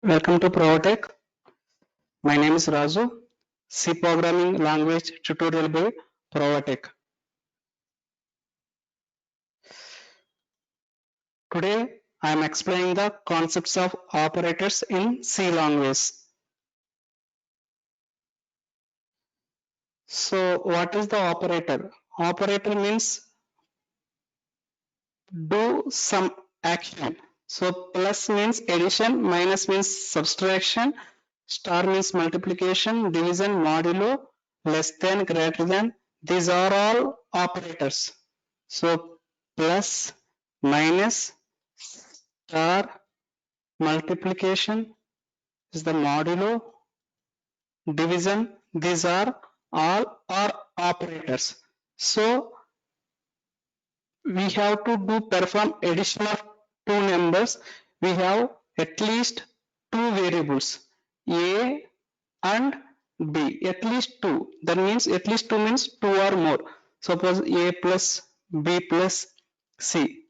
Welcome to Provotech. My name is Raju, C programming language tutorial by Provotech. Today I am explaining the concepts of operators in C language. So what is the operator? Operator means do some action. So plus means addition, minus means subtraction, star means multiplication, division, modulo, less than, greater than. These are all operators. So plus, minus, star, multiplication is the modulo, division. These are all operators. So we have to perform addition of two numbers. We have at least two variables a and b, at least two. That means at least two means two or more. Suppose a plus b plus c.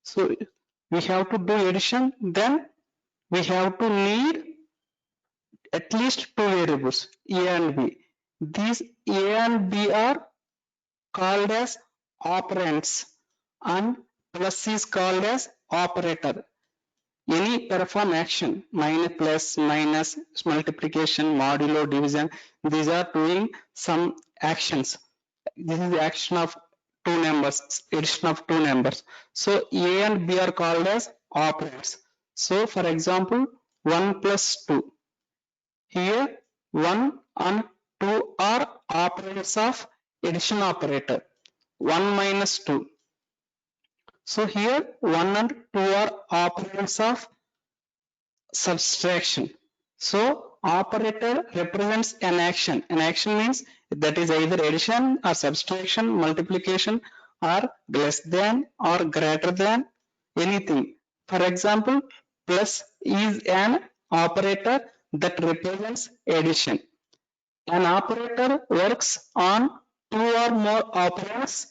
So we have to do addition, then we have to need at least two variables a and b. These a and b are called as operands and plus is called as operator. Any perform action, minus, plus, minus, multiplication, modulo, division, these are doing some actions. This is the action of two numbers, addition of two numbers. So A and B are called as operands. So for example, 1 plus 2. Here 1 and 2 are operands of addition operator. 1 minus 2. So here 1 and 2 are operands of subtraction. So operator represents an action. An action means that is either addition or subtraction, multiplication or less than or greater than anything. For example, plus is an operator that represents addition. An operator works on two or more operands.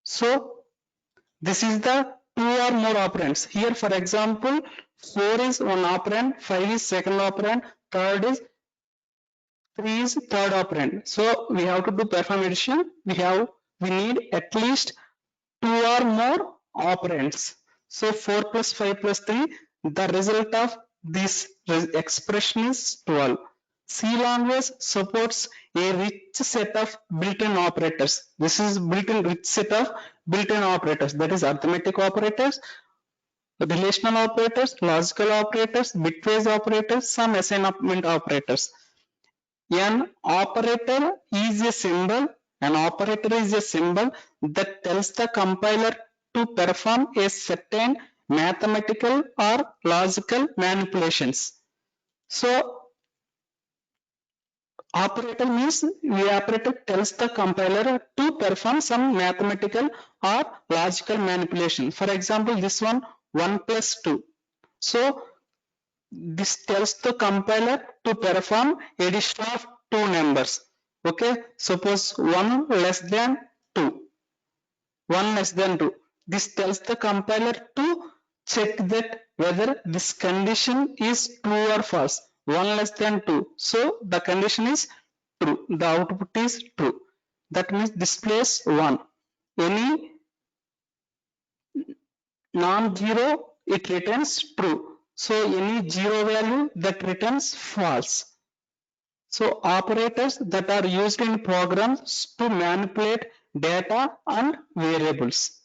So this is the two or more operands. Here for example, 4 is one operand, 5 is second operand, third is 3 is third operand. So we have to do perform addition. We need at least two or more operands. So 4 plus 5 plus 3, the result of this expression is 12. C language supports a rich set of built-in operators. This is built-in rich set of built-in operators, that is arithmetic operators, relational operators, logical operators, bitwise operators, some assignment operators. An operator is a symbol. An operator is a symbol that tells the compiler to perform a certain mathematical or logical manipulations. So operator means the operator tells the compiler to perform some mathematical or logical manipulation. For example, this one 1 plus 2. So this tells the compiler to perform addition of two numbers. Okay, suppose 1 less than 2. 1 less than 2. This tells the compiler to check that whether this condition is true or false. 1 less than 2. So the condition is true. The output is true. That means displays 1. Any non-zero, it returns true. So any zero value that returns false. So operators that are used in programs to manipulate data and variables.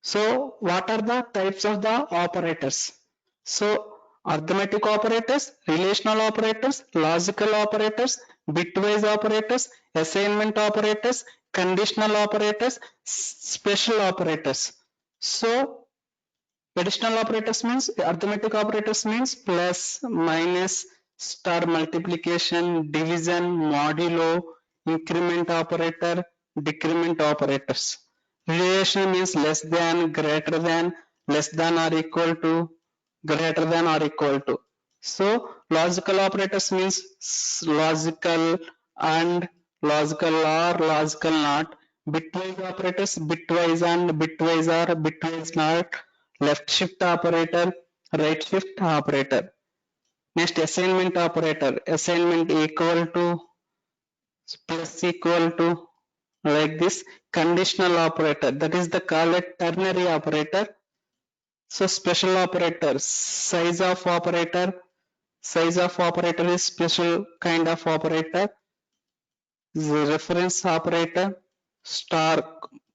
So what are the types of the operators? So arithmetic operators, relational operators, logical operators, bitwise operators, assignment operators, conditional operators, special operators. So additional operators means arithmetic operators means plus, minus, star multiplication, division, modulo, increment operator, decrement operators. Relation means less than, greater than, less than or equal to, greater than or equal to. So logical operators means logical and logical or logical not, bitwise operators, bitwise and bitwise or bitwise not, left shift operator, right shift operator. Next, assignment operator, assignment equal to, plus equal to, like this. Conditional operator, that is the called ternary operator. So special operator, size of operator is special kind of operator. The reference operator, star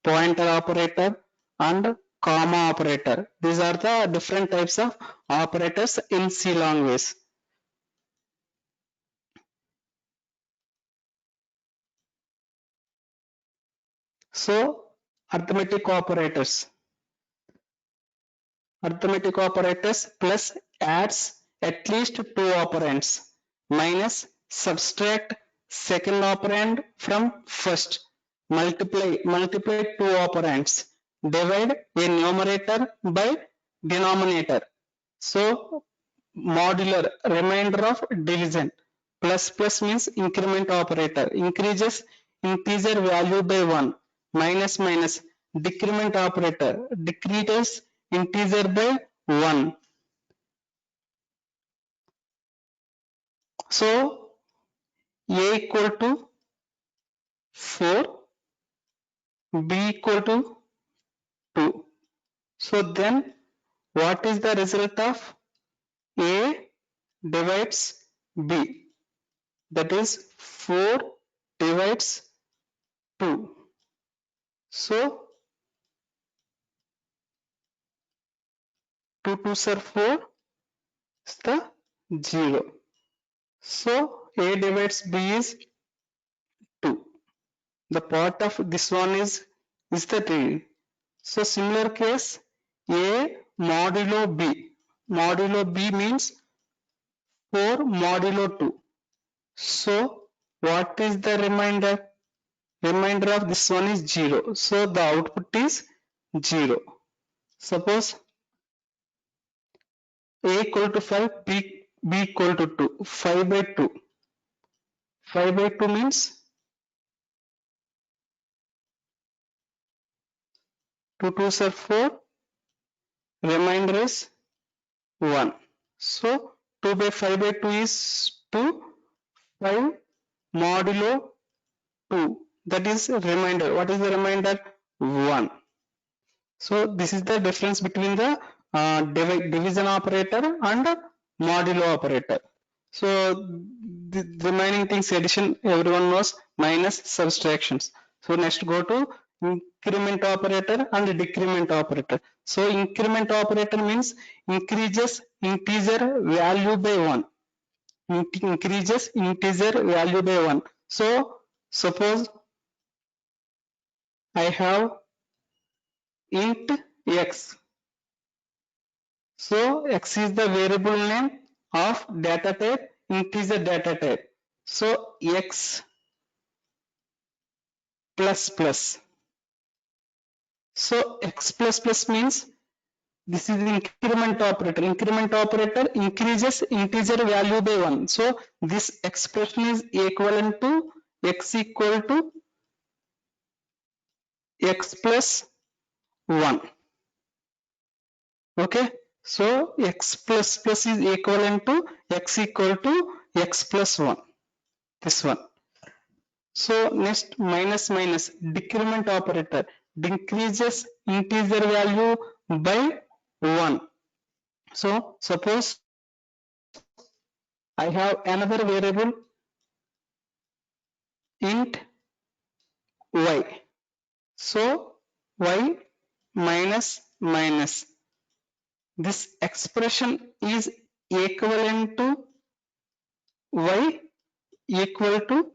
pointer operator, and comma operator. These are the different types of operators in C language. So arithmetic operators. Arithmetic operators plus adds at least two operands, minus subtract second operand from first, multiply two operands, divide a numerator by denominator. So modular, remainder of division. Plus means increment operator, increases integer value by 1. Minus decrement operator, decreases integer by 1. So a equal to 4, b equal to 2. So then what is the result of a divides b? That is 4 divides 2. So 2 2s are 4 is the 0. So a divides b is 2. The part of this one is the 3. So similar case a modulo b. Modulo b means 4 modulo 2. So what is the remainder? Remainder of this one is 0. So the output is 0. Suppose a equal to 5, b equal to 2. 5 by 2. 5 by 2 means 2 2s are 4. Remainder is 1. So 2 by 5 by 2 is 2. 5 modulo 2. That is remainder. What is the remainder? 1. So this is the difference between the division operator and modulo operator. So the remaining things addition everyone knows, minus subtractions. So next go to increment operator and decrement operator. So increment operator means increases integer value by 1. Increases integer value by 1. So suppose I have int x. So x is the variable name of data type, integer data type. So x plus plus. So x plus plus means this is the increment operator. Increment operator increases integer value by 1. So this expression is equivalent to x equal to x plus 1. Okay. So x plus plus is equivalent to x equal to x plus 1. This one. So next minus decrement operator decreases integer value by 1. So suppose I have another variable int y. So y minus. This expression is equivalent to y equal to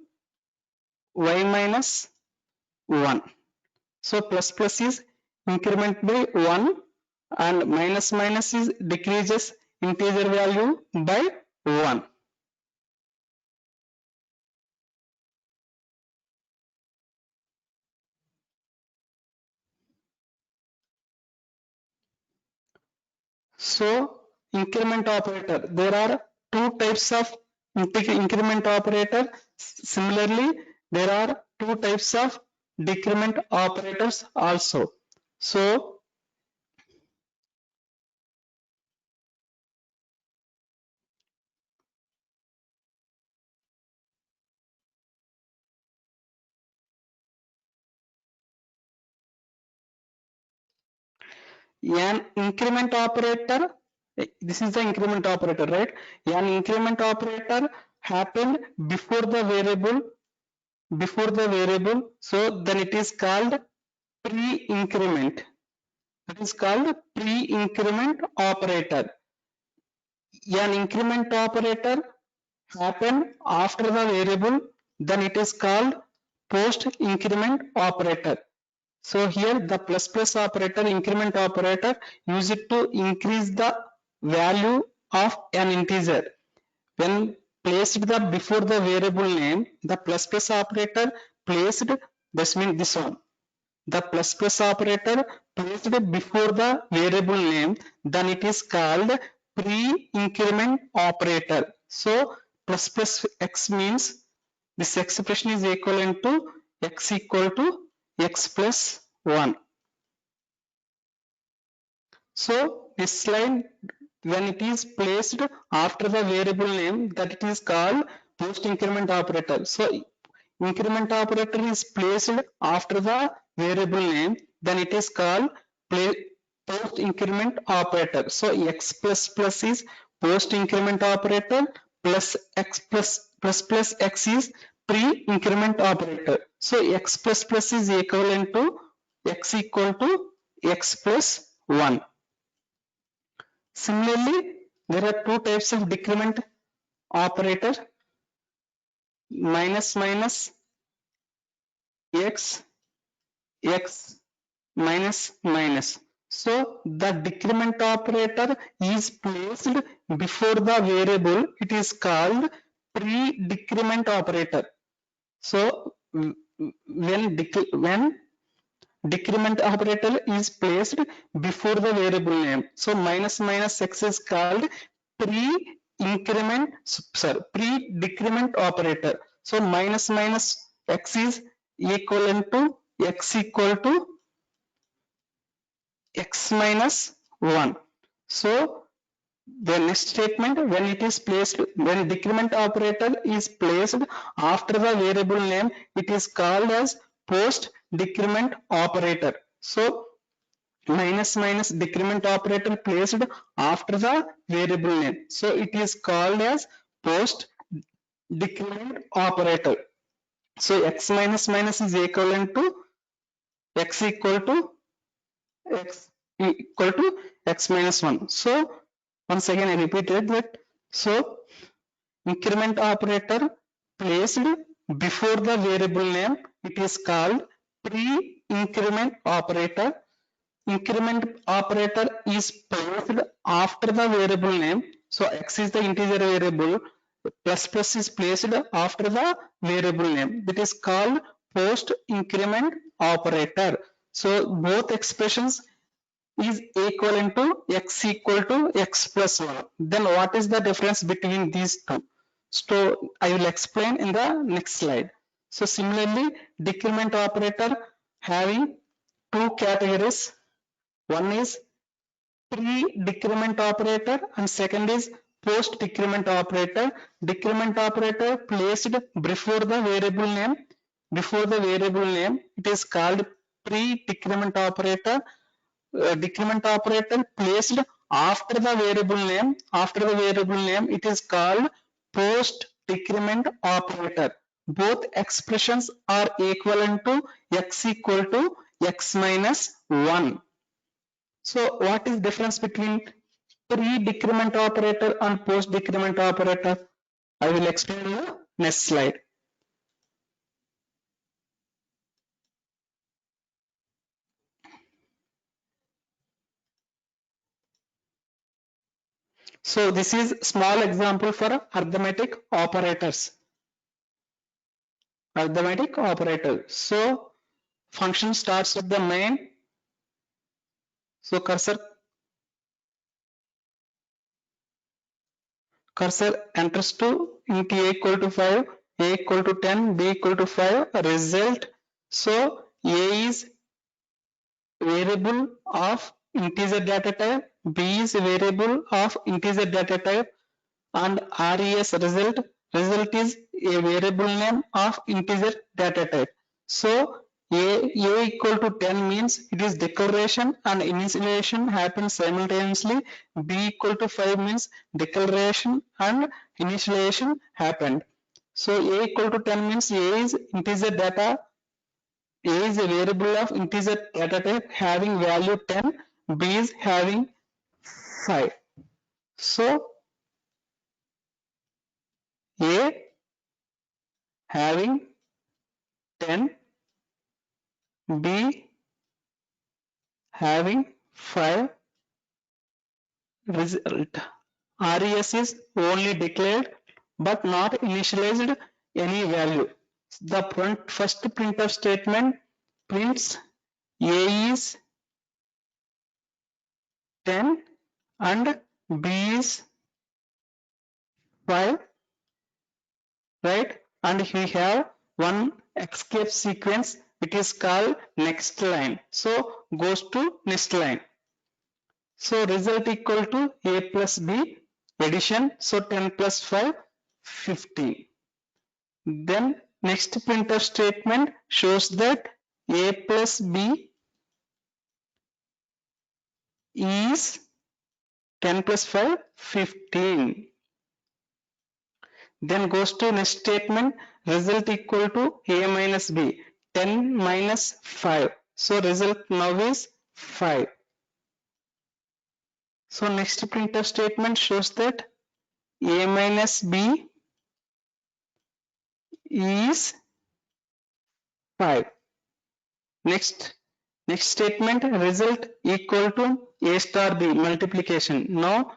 y minus 1. So plus is increment by 1 and minus is decreases integer value by 1. So increment operator, there are two types of increment operator. Similarly, there are two types of decrement operators also. So an increment operator, this is the increment operator, right? An increment operator happened before the variable, so then it is called pre-increment. It is called pre-increment operator. An increment operator happen after the variable, then it is called post increment operator. So here the plus plus operator, increment operator, use it to increase the value of an integer. When placed the before the variable name, the plus plus operator placed, this means this one. The plus plus operator placed before the variable name, then it is called pre-increment operator. So plus plus x means this expression is equivalent to x equal to x plus 1. So this line, when it is placed after the variable name, that it is called post increment operator. So increment operator is placed after the variable name, then it is called post increment operator. So x plus plus is post increment operator, plus x plus x is pre increment operator. So x plus plus is equivalent to x equal to x plus 1. Similarly, there are two types of decrement operator, minus minus x, x minus minus. So the decrement operator is placed before the variable. It is called pre-decrement operator. So when decrement operator is placed before the variable name, so minus minus x is called pre-decrement operator. So minus minus x is equivalent to x equal to x minus 1. So the next statement, when decrement operator is placed after the variable name, it is called as post decrement operator. So minus minus decrement operator placed after the variable name, so it is called as post decrement operator. So x minus minus is equivalent to x equal to x minus 1. So once again I repeated that. So increment operator placed before the variable name, it is called pre-increment operator. Increment operator is placed after the variable name. So x is the integer variable, plus plus is placed after the variable name, that is called post increment operator. So both expressions is equivalent to x equal to x plus 1. Then what is the difference between these two? So I will explain in the next slide. So similarly, decrement operator having two categories. One is pre-decrement operator and second is post-decrement operator. Decrement operator placed before the variable name. Before the variable name, it is called pre-decrement operator. Decrement operator placed after the variable name. After the variable name, it is called post decrement operator. Both expressions are equivalent to x equal to x minus 1. So what is difference between pre-decrement operator and post-decrement operator? I will explain in the next slide. So this is small example for arithmetic operators. Arithmetic operator. So function starts with the main. So cursor enters to int a equal to 5. A equal to 10, B equal to 5, result. So A is variable of integer data type, B is variable of integer data type, and res result is a variable name of integer data type. So a equal to 10 means it is declaration and initialization happens simultaneously. B equal to 5 means declaration and initialization happened. So a equal to 10 means a is integer data. A is a variable of integer data type having value 10. B is having 5. So A having 10, B having 5, result. RES is only declared but not initialized any value. The first printf statement prints A is 10 and B is 5, right? And we have one escape sequence which is called next line. So goes to next line. So result equal to A plus B addition. So 10 plus 5, 15. Then next printf statement shows that A plus B is 10 plus 5, 15. Then goes to next statement, result equal to A minus B, 10 minus 5. So result now is 5. So next printf statement shows that A minus B is 5. Next statement, result equal to A star B multiplication. Now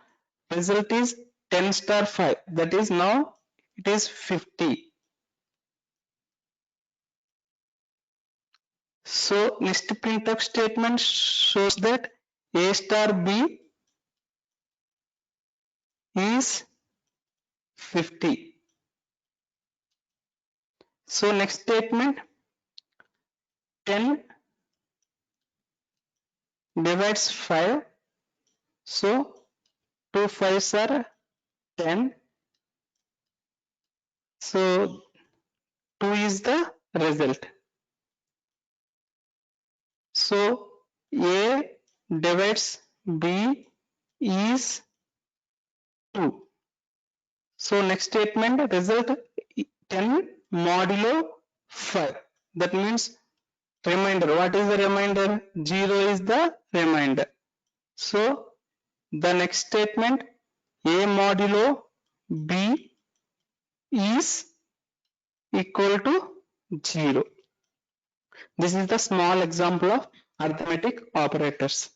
result is 10 star 5, that is now it is 50. So next printf statement shows that A star B is 50. So next statement, 10 divides 5. So 2 5s are 10. So 2 is the result. So A divides B is 2. So next statement, result 10 modulo 5. That means remainder. What is the remainder? 0 is the remainder. So the next statement, A modulo B is equal to 0. This is the small example of arithmetic operators.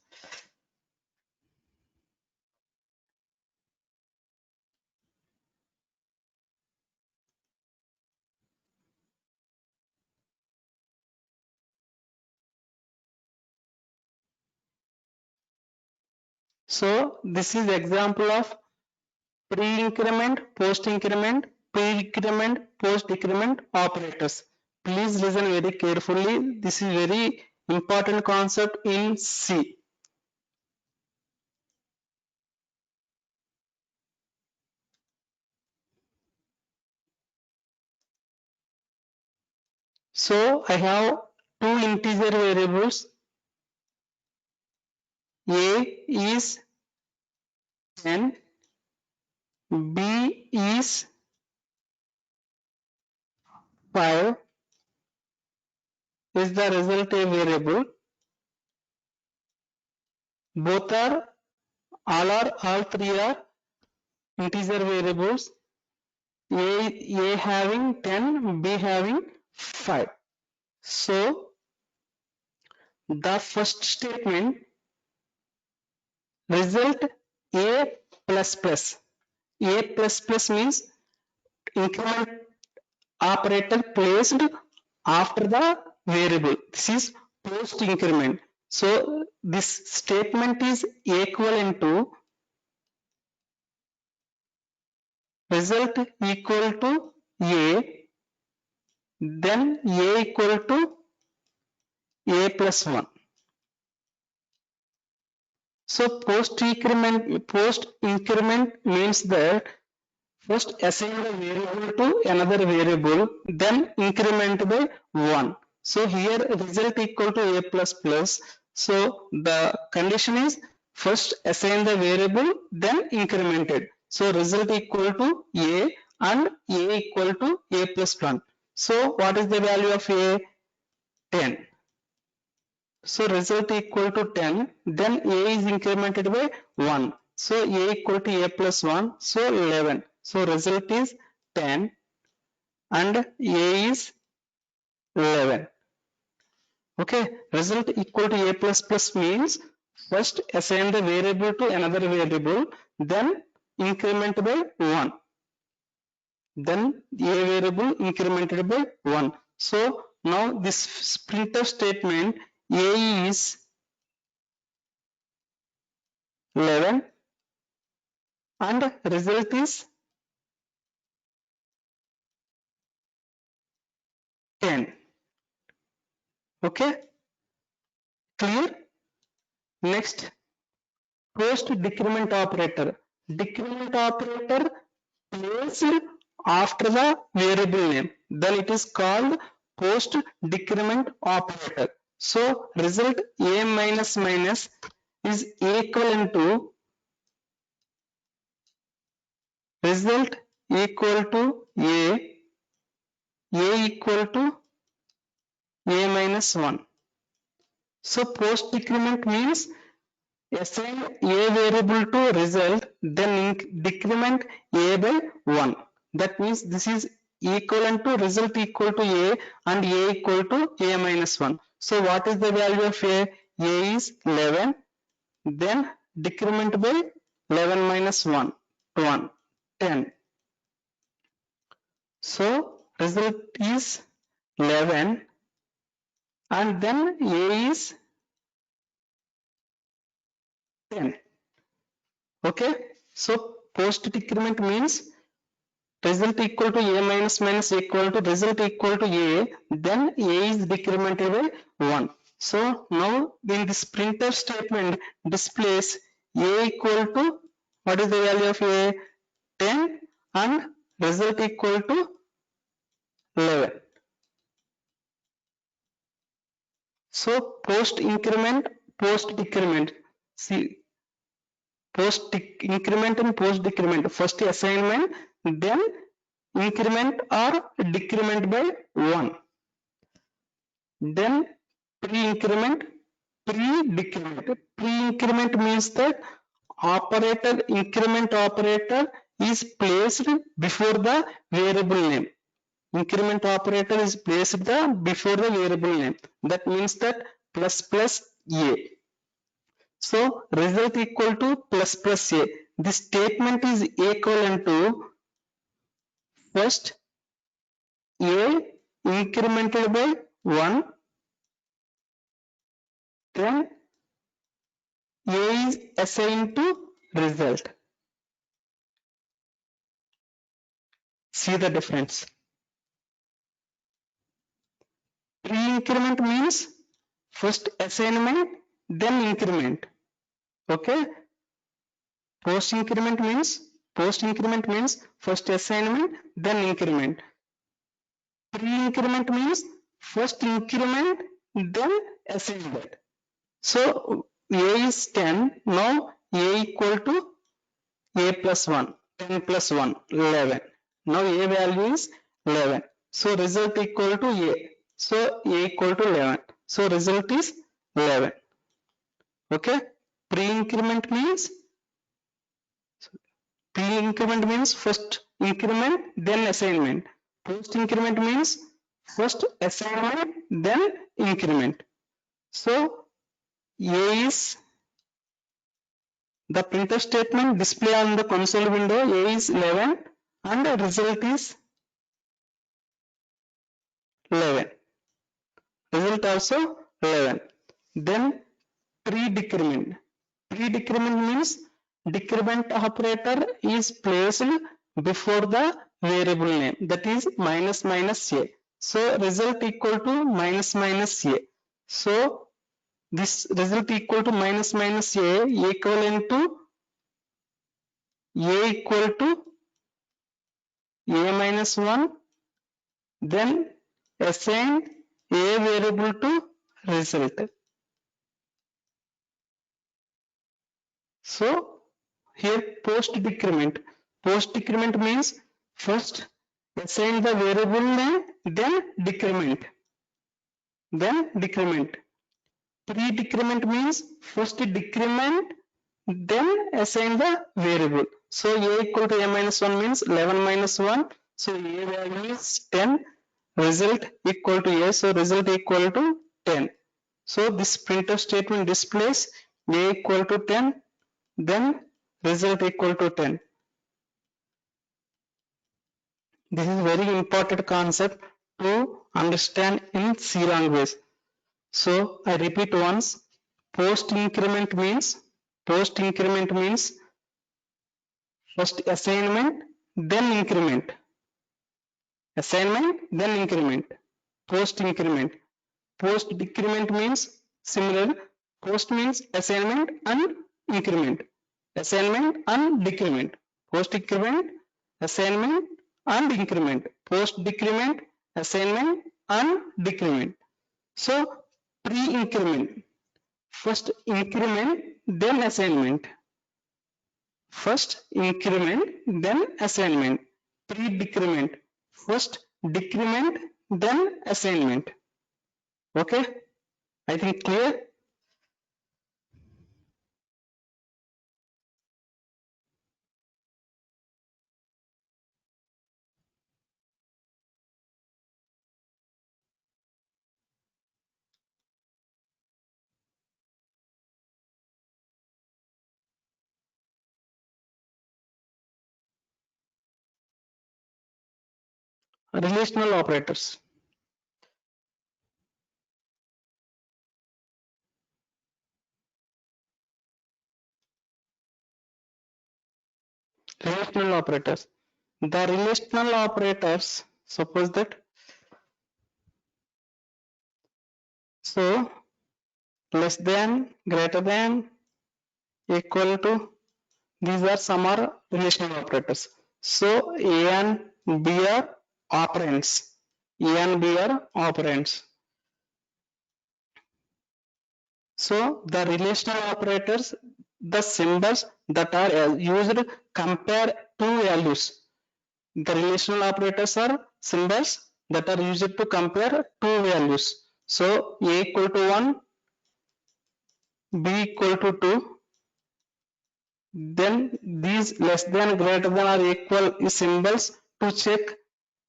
So this is example of pre-increment, post-increment, pre-decrement, post-decrement operators. Please listen very carefully. This is very important concept in C. So I have two integer variables. A is 10, B is 5. Is the result a variable? Both are all three are integer variables. A having 10, B having 5. So the first statement, result A plus plus. A plus plus means increment operator placed after the variable. This is post increment. So this statement is equivalent to result equal to A then a equal to a plus 1. So post increment means that first assign the variable to another variable, then increment by 1. So here result equal to a plus plus. So the condition is first assign the variable, then incremented. So result equal to a and a equal to a plus 1. So what is the value of a? 10. So result equal to 10, then a is incremented by 1. So a equal to a plus 1, so 11. So result is 10 and a is 11. Okay, result equal to a plus plus means first assign the variable to another variable, then increment by 1. Then a variable incremented by 1. So now this printf statement a is 11 and result is 10. Okay, clear? Next, post decrement operator. Decrement operator placed after the variable name. Then it is called post decrement operator. So result a minus minus is equivalent to result equal to a equal to a minus 1. So post decrement means assign a variable to result, then decrement a by 1. That means this is equivalent to result equal to a and a equal to a minus 1. So what is the value of a? A is 11, then decrement by 11 minus 1, 10. So result is 11 and then a is 10. Okay, so post decrement means result equal to a minus minus equal to result equal to a, then a is decremented by 1. So now in this printf statement displays a equal to what is the value of a? 10 and result equal to 11. So post increment, post decrement. See, increment and post decrement. First assignment, then increment or decrement by 1. Then pre-increment, pre-decrement. Pre-increment means that operator, increment operator is placed before the variable name. Increment operator is placed before the variable name. That means that plus plus a. So result equal to plus plus a. This statement is equivalent to first a incremented by 1, then a is assigned to result. See the difference. Pre-increment means first assignment, then increment. Okay. Post increment means first assignment, then increment. Pre-increment means first increment, then assignment. So a is 10. Now a equal to a plus 1. 10 plus 1, 11. Now a value is 11. So result equal to a. So a equal to 11. So result is 11. Okay. Pre-increment means first increment, then assignment. Post increment means first assignment, then increment. So a is the printf statement display on the console window. A is 11 and the result is 11. Result also 11. Then pre-decrement. Pre-decrement means decrement operator is placed before the variable name, that is minus minus a. So result equal to minus minus a. So this result equal to minus minus a equivalent to a equal to a minus 1, then assign a variable to result. So here post decrement. Post decrement means first assign the variable name, then decrement. Then decrement. Pre-decrement means first decrement, then assign the variable. So a equal to a minus 1 means 11 minus 1. So a value is 10. Result equal to a. So result equal to 10. So this printf statement displays a equal to 10, then result equal to 10. This is very important concept to understand in C language. So I repeat once. Post increment means first assignment, then increment. Assignment, then increment. Post increment. Post decrement means similar. Post means assignment and increment. Assignment and decrement. Post decrement, assignment and increment. Post decrement, assignment and decrement. So pre-increment. First increment, then assignment. First increment, then assignment. Pre-decrement. First decrement, then assignment. Okay? I think clear? Relational operators. Relational operators. The relational operators, suppose that, so less than, greater than, equal to, these are some are relational operators. So A and B are operands. A and B are operands. So the relational operators, the symbols that are used compare two values. The relational operators are symbols that are used to compare two values. So A equal to 1, B equal to 2. Then these less than, greater than or equal is symbols to check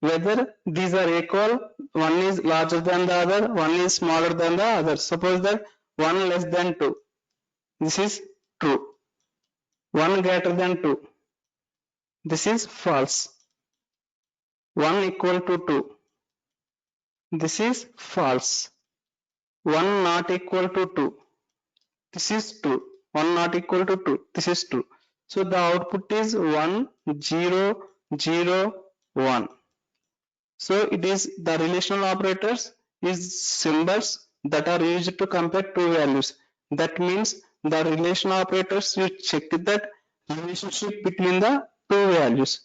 whether these are equal. One is larger than the other, one is smaller than the other. Suppose that 1 less than 2. This is true. 1 greater than 2. This is false. 1 equal to 2. This is false. 1 not equal to 2. This is true. 1 not equal to 2. This is true. So the output is 1, 0, 0, 1. So it is the relational operators is symbols that are used to compare two values. That means the relational operators will check that relationship between the two values.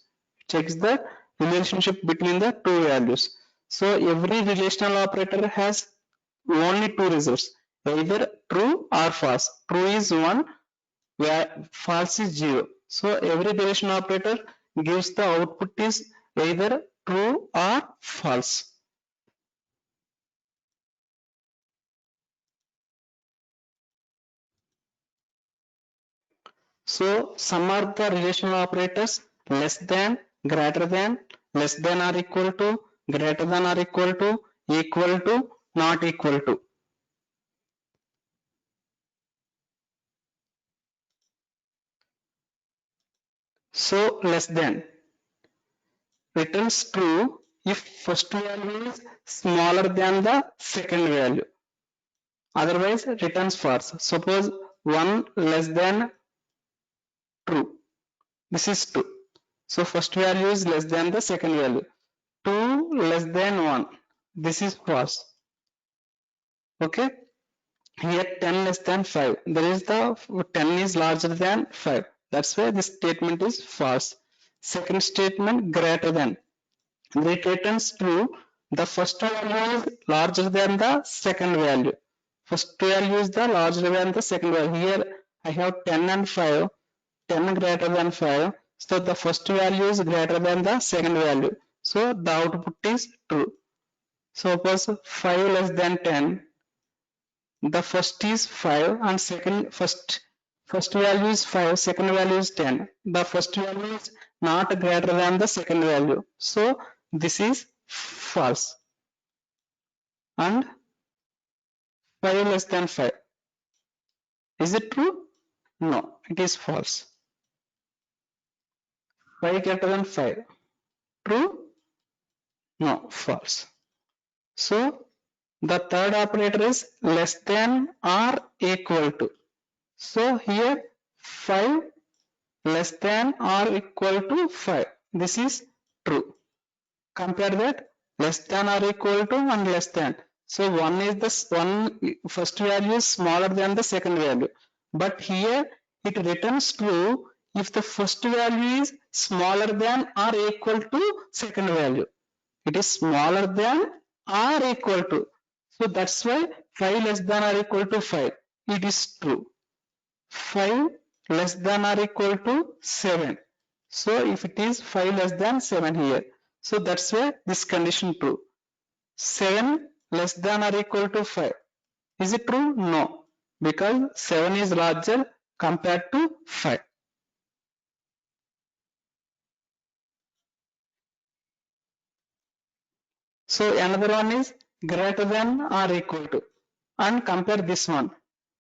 Checks the relationship between the two values. So every relational operator has only two results, either true or false. True is 1, where false is 0. So every relational operator gives the output is either true or false. So some are the relational operators: less than, greater than, less than or equal to, greater than or equal to, not equal to. So less than returns true if first value is smaller than the second value. Otherwise returns false. Suppose 1 less than true. This is 2. So first value is less than the second value. 2 less than 1. this is false. Okay, here 10 less than 5, there is the 10 is larger than 5, that's why this statement is false. Second statement, greater than, it returns true. The first value is larger than the second value. First value is the larger than the second value. Here I have 10 and 5, 10 greater than 5, so the first value is greater than the second value, so the output is true. Suppose 5 less than 10, the first is 5 and first value is 5, second value is 10. The first value is not greater than the second value, so this is false. And 5 less than 5, is it true? No, it is false. 5 greater than 5, true? No, false. So the third operator is less than or equal to. So here 5 less than or equal to 5. This is true. Compare that, less than or equal to and less than. So one is the one first value is smaller than the second value. But here it returns true if the first value is smaller than or equal to second value. It is smaller than or equal to. So that's why 5 less than or equal to 5. It is true. 5 less than or equal to 7. So if it is 5 less than 7 here. So that's why this condition true. 7 less than or equal to 5. Is it true? No. Because 7 is larger compared to 5. So another one is greater than or equal to. And compare this one.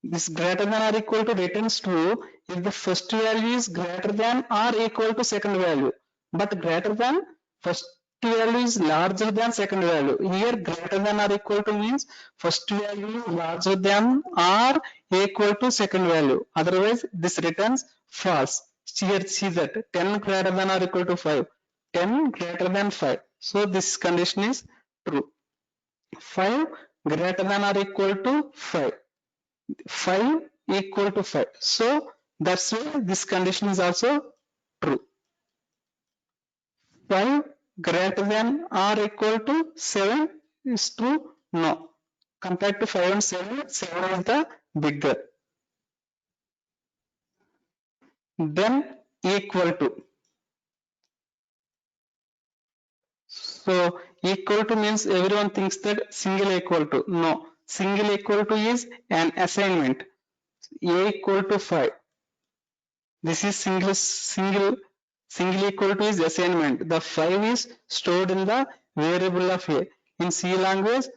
This greater than or equal to returns true if the first value is greater than or equal to second value. But greater than, first value is larger than second value. Here greater than or equal to means first value is larger than or equal to second value. Otherwise this returns false. Here see that 10 greater than or equal to 5. 10 greater than 5. So this condition is true. 5 greater than or equal to 5. 5 equal to 5. So that's why this condition is also true. 5 greater than or equal to 7 is true? No. Compared to 5 and 7, 7 is the bigger. Then equal to. So equal to means everyone thinks that single equal to. No. Single equal to is an assignment. A equal to 5. This is single equal to is assignment. The 5 is stored in the variable of A. In C language,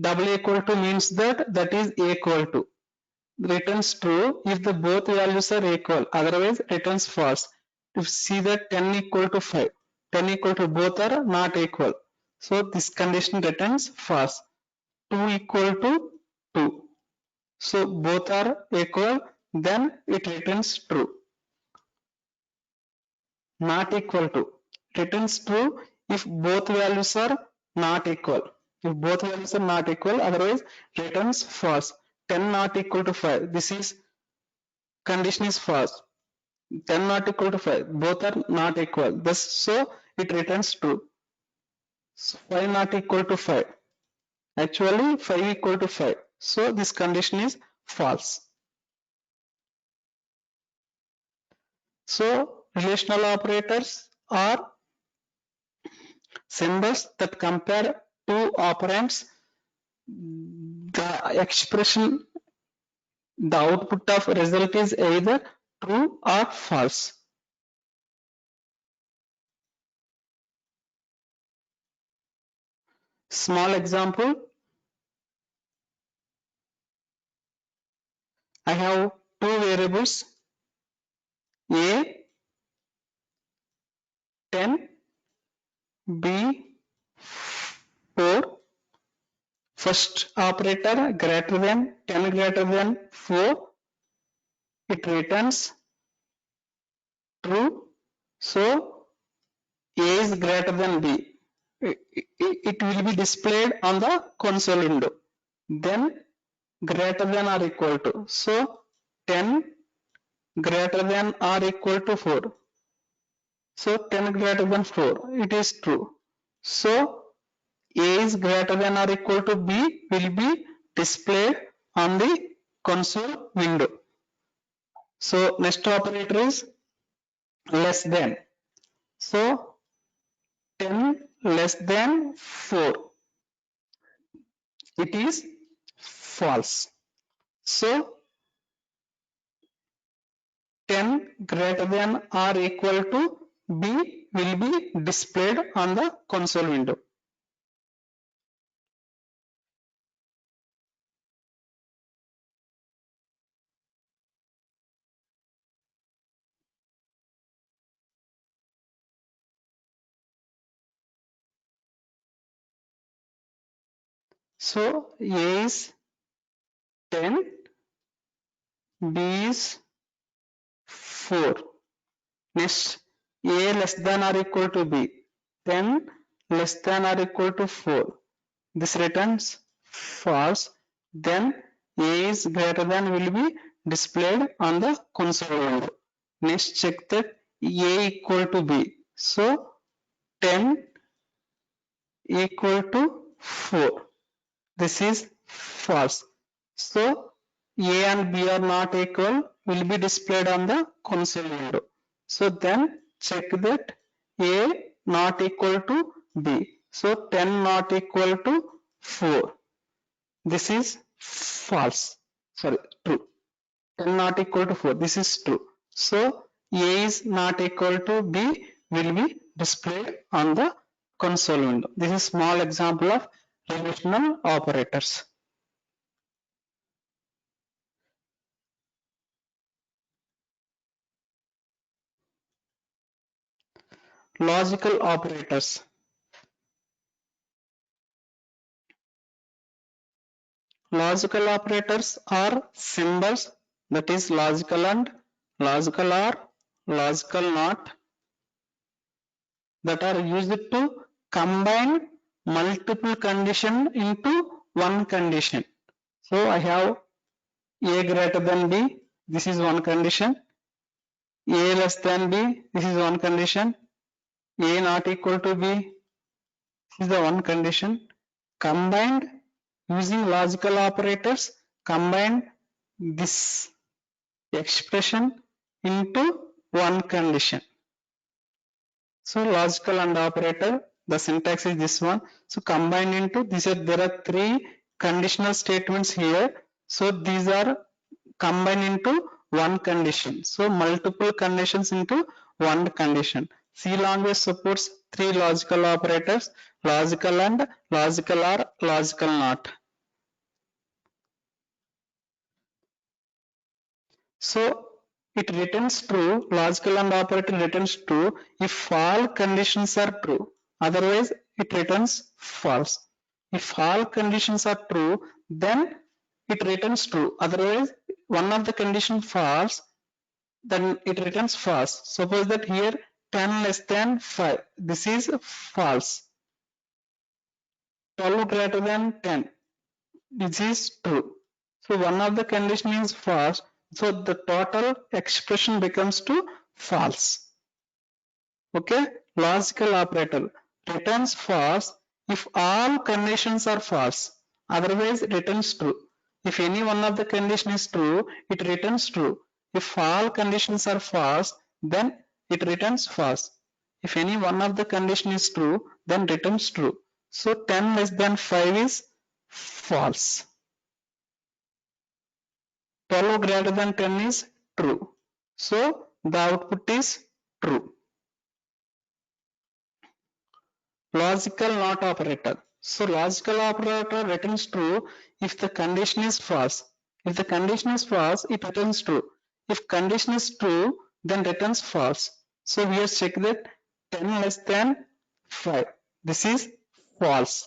double equal to means that is equal to. Returns true if the both values are equal. Otherwise, returns false. If see that 10 equal to 5, 10 equal to both are not equal. So this condition returns false. 2 equal to 2. So both are equal, then it returns true. Not equal to returns true if both values are not equal. If both values are not equal, otherwise returns false. 10 not equal to 5. This is condition is false. 10 not equal to 5. Both are not equal. Thus, so it returns true. So 5 not equal to 5. Actually 5 equal to 5. So this condition is false. So relational operators are symbols that compare two operands. The expression, the output of result is either true or false. Small example, I have two variables A 10, B 4. First operator greater than 10 greater than 4, it returns true. So A is greater than B. it will be displayed on the console window. Then greater than or equal to. So 10 greater than or equal to 4. So 10 greater than 4. It is true. So A is greater than or equal to B will be displayed on the console window. So next operator is less than. So 10 less than 4. It is false. So 10 greater than or equal to B will be displayed on the console window. So A is 10, B is 4. Next, A less than or equal to B. 10 less than or equal to 4. This returns false. Then A is greater than will be displayed on the console window. Next, check that A equal to B. So 10 equal to 4. This is false. So A and B are not equal will be displayed on the console window. So then check that A not equal to B. So 10 not equal to 4. This is false. Sorry, true. 10 not equal to 4. This is true. So A is not equal to B will be displayed on the console window. This is small example of relational operators. Logical operators. Logical operators are symbols, that is logical and, logical or, logical not, that are used to combine multiple condition into one condition. So I have A greater than B, this is one condition. A less than B, this is one condition. A not equal to B, this is the one condition. Combined using logical operators, combine this expression into one condition. So logical and operator, the syntax is this one. So combined into these are, there are three conditional statements here. So these are combined into one condition. So multiple conditions into one condition. C language supports three logical operators, logical and, logical or, logical not. So it returns true, logical and operator returns true if all conditions are true. Otherwise, it returns false. If all conditions are true, then it returns true. Otherwise, one of the condition false, then it returns false. Suppose that here 10 less than 5. This is false. 12 greater than 10. This is true. So one of the condition is false. So the total expression becomes to false. Okay. Logical operator returns false if all conditions are false. Otherwise it returns true. If any one of the condition is true, it returns true. If all conditions are false, then it returns false. If any one of the condition is true, then returns true. So 10 less than 5 is false. 12 greater than 10 is true. So the output is true. Logical not operator. So logical operator returns true if the condition is false. If the condition is false, it returns true. If condition is true, then returns false. So here check that 10 less than 5. This is false.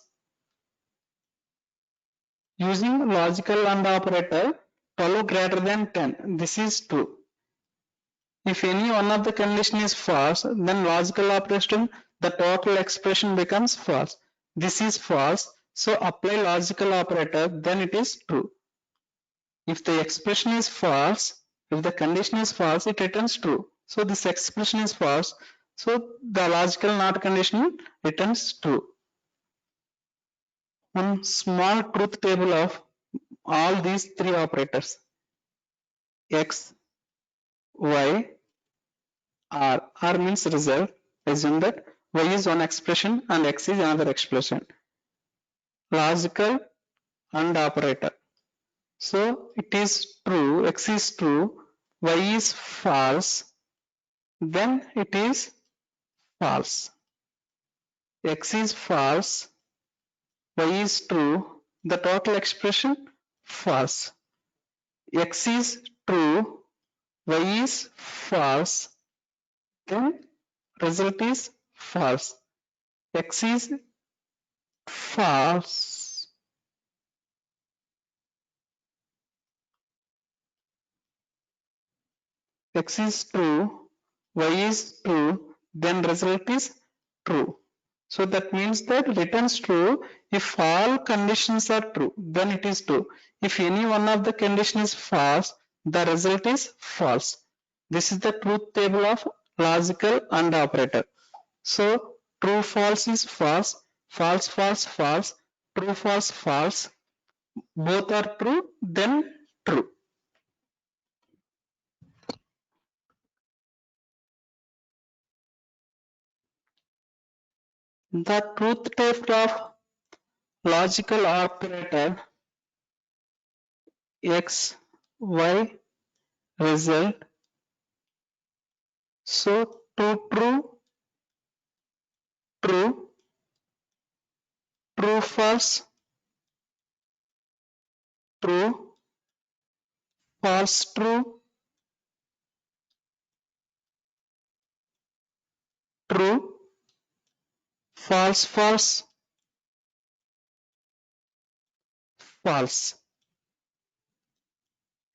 Using logical and operator, 12 greater than 10. This is true. If any one of the condition is false, then logical operation, the total expression becomes false. This is false, so apply logical operator, then it is true. If the expression is false, if the condition is false, it returns true. So this expression is false, so the logical not condition returns true. One small truth table of all these three operators, x, y, r means result. Assume that y is one expression and x is another expression. Logical and operator. So it is true, x is true, y is false, then it is false. X is false, y is true, the total expression false. X is true, y is false, then result is false. X is false, x is true, y is true, then result is true. So that means that returns true if all conditions are true, then it is true. If any one of the condition is false, the result is false. This is the truth table of logical and operator. So true false is false, false false false, true false false, both are true, then true. The truth table of logical operator x, y, result. So true, true, true, false, true, false, true, true, false, false, false.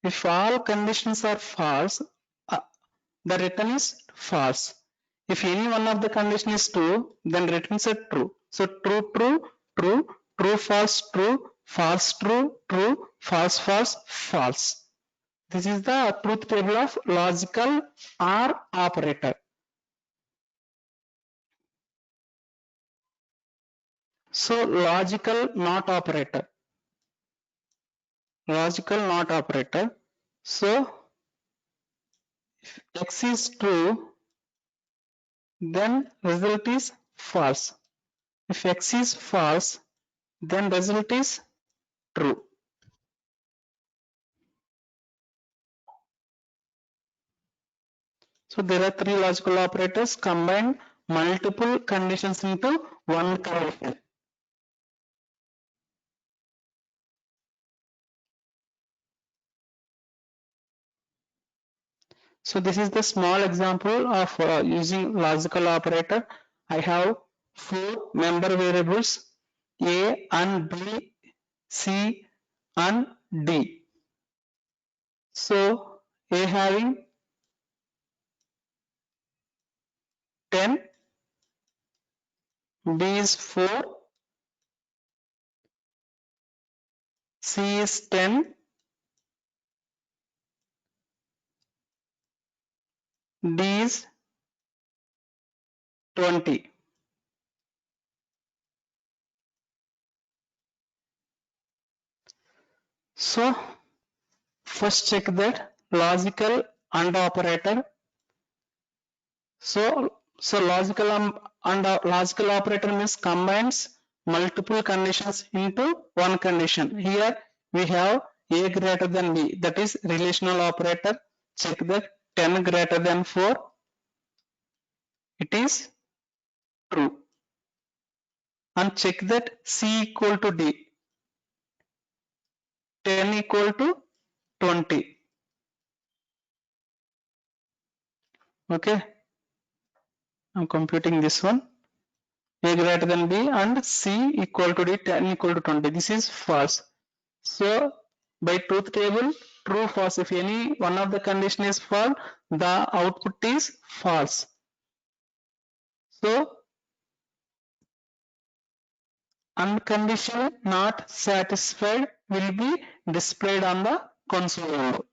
If all conditions are false, uh, the return is false. If any one of the condition is true, then returns are true. So true, true, true, true, false, true, false, true, true, false, false, false. This is the truth table of logical OR operator. So logical not operator. Logical not operator. So if x is true, then result is false. If x is false, then result is true. So there are three logical operators combine multiple conditions into one condition. So this is the small example of using logical operator. I have four member variables a and b, c and d. So a having 10, b is 4, c is 10, d is 20. So first check that logical AND operator. So logical logical operator means combines multiple conditions into one condition. Here we have a greater than b, that is relational operator. Check that 10 greater than 4, it is true. And check that c equal to d, 10 equal to 20. Okay, I'm computing this one. A greater than b and c equal to d, 10 equal to 20. This is false. So by truth table, true, false. If any one of the condition is false, the output is false. So unconditional not satisfied will be displayed on the console window.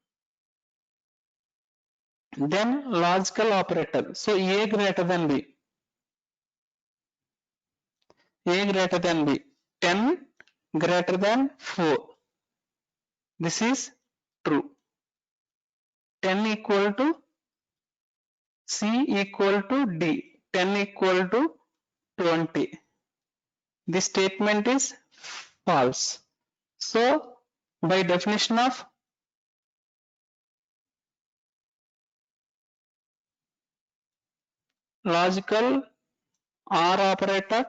Then logical operator. So A greater than B. A greater than B. 10 greater than 4. This is true. 10 equal to C equal to D. 10 equal to 20. This statement is false. So, by definition of logical operator,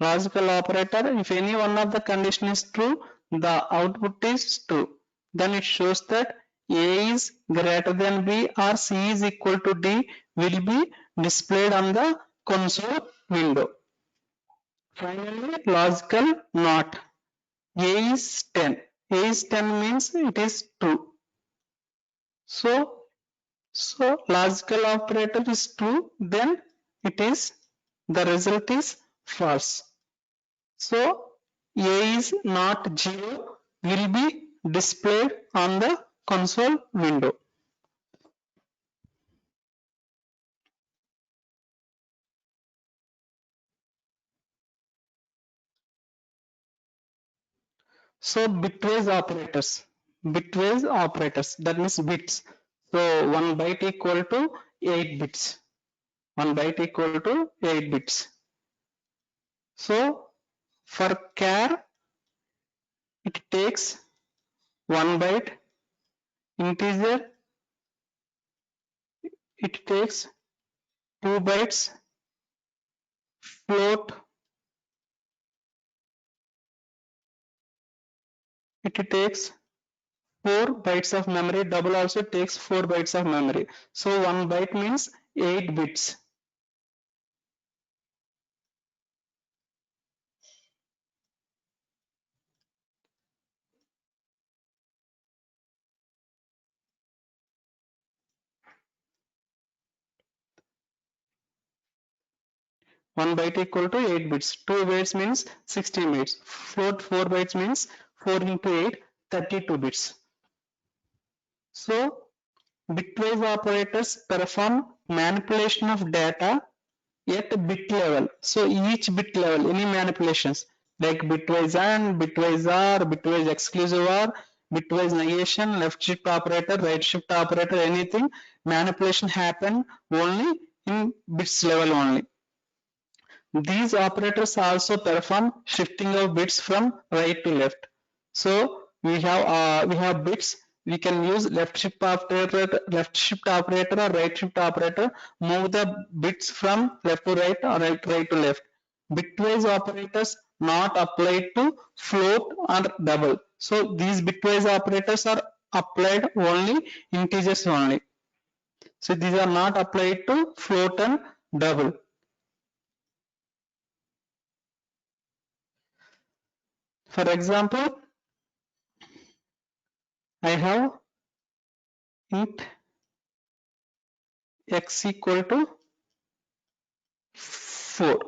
if any one of the condition is true, the output is true. Then it shows that A is greater than B or C is equal to D will be displayed on the console window. Finally, logical not. A is 10. A is 10 means it is true. So logical operator is true, then the result is false. So A is not 0 will be displayed on the console window. So bitwise operators, that means bits. So 1 byte equal to 8 bits. 1 byte equal to 8 bits. So for char, it takes 1 byte, integer, it takes 2 bytes, float, it takes 4 bytes of memory, double also takes 4 bytes of memory. So 1 byte means 8 bits. One byte equal to 8 bits. 2 bytes means 16 bits. Float 4 bytes means 4 into 8, 32 bits. So bitwise operators perform manipulation of data at bit level. So each bit level, any manipulations like bitwise AND, bitwise OR, bitwise exclusive OR, bitwise negation, left shift operator, right shift operator, anything, manipulation happen only in bits level only. These operators also perform shifting of bits from right to left. So we have bits. We can use left shift operator or right shift operator, move the bits from left to right or right to left. Bitwise operators not applied to float or double. So these bitwise operators are applied only integers only. So these are not applied to float and double. For example, I have int x equal to 4.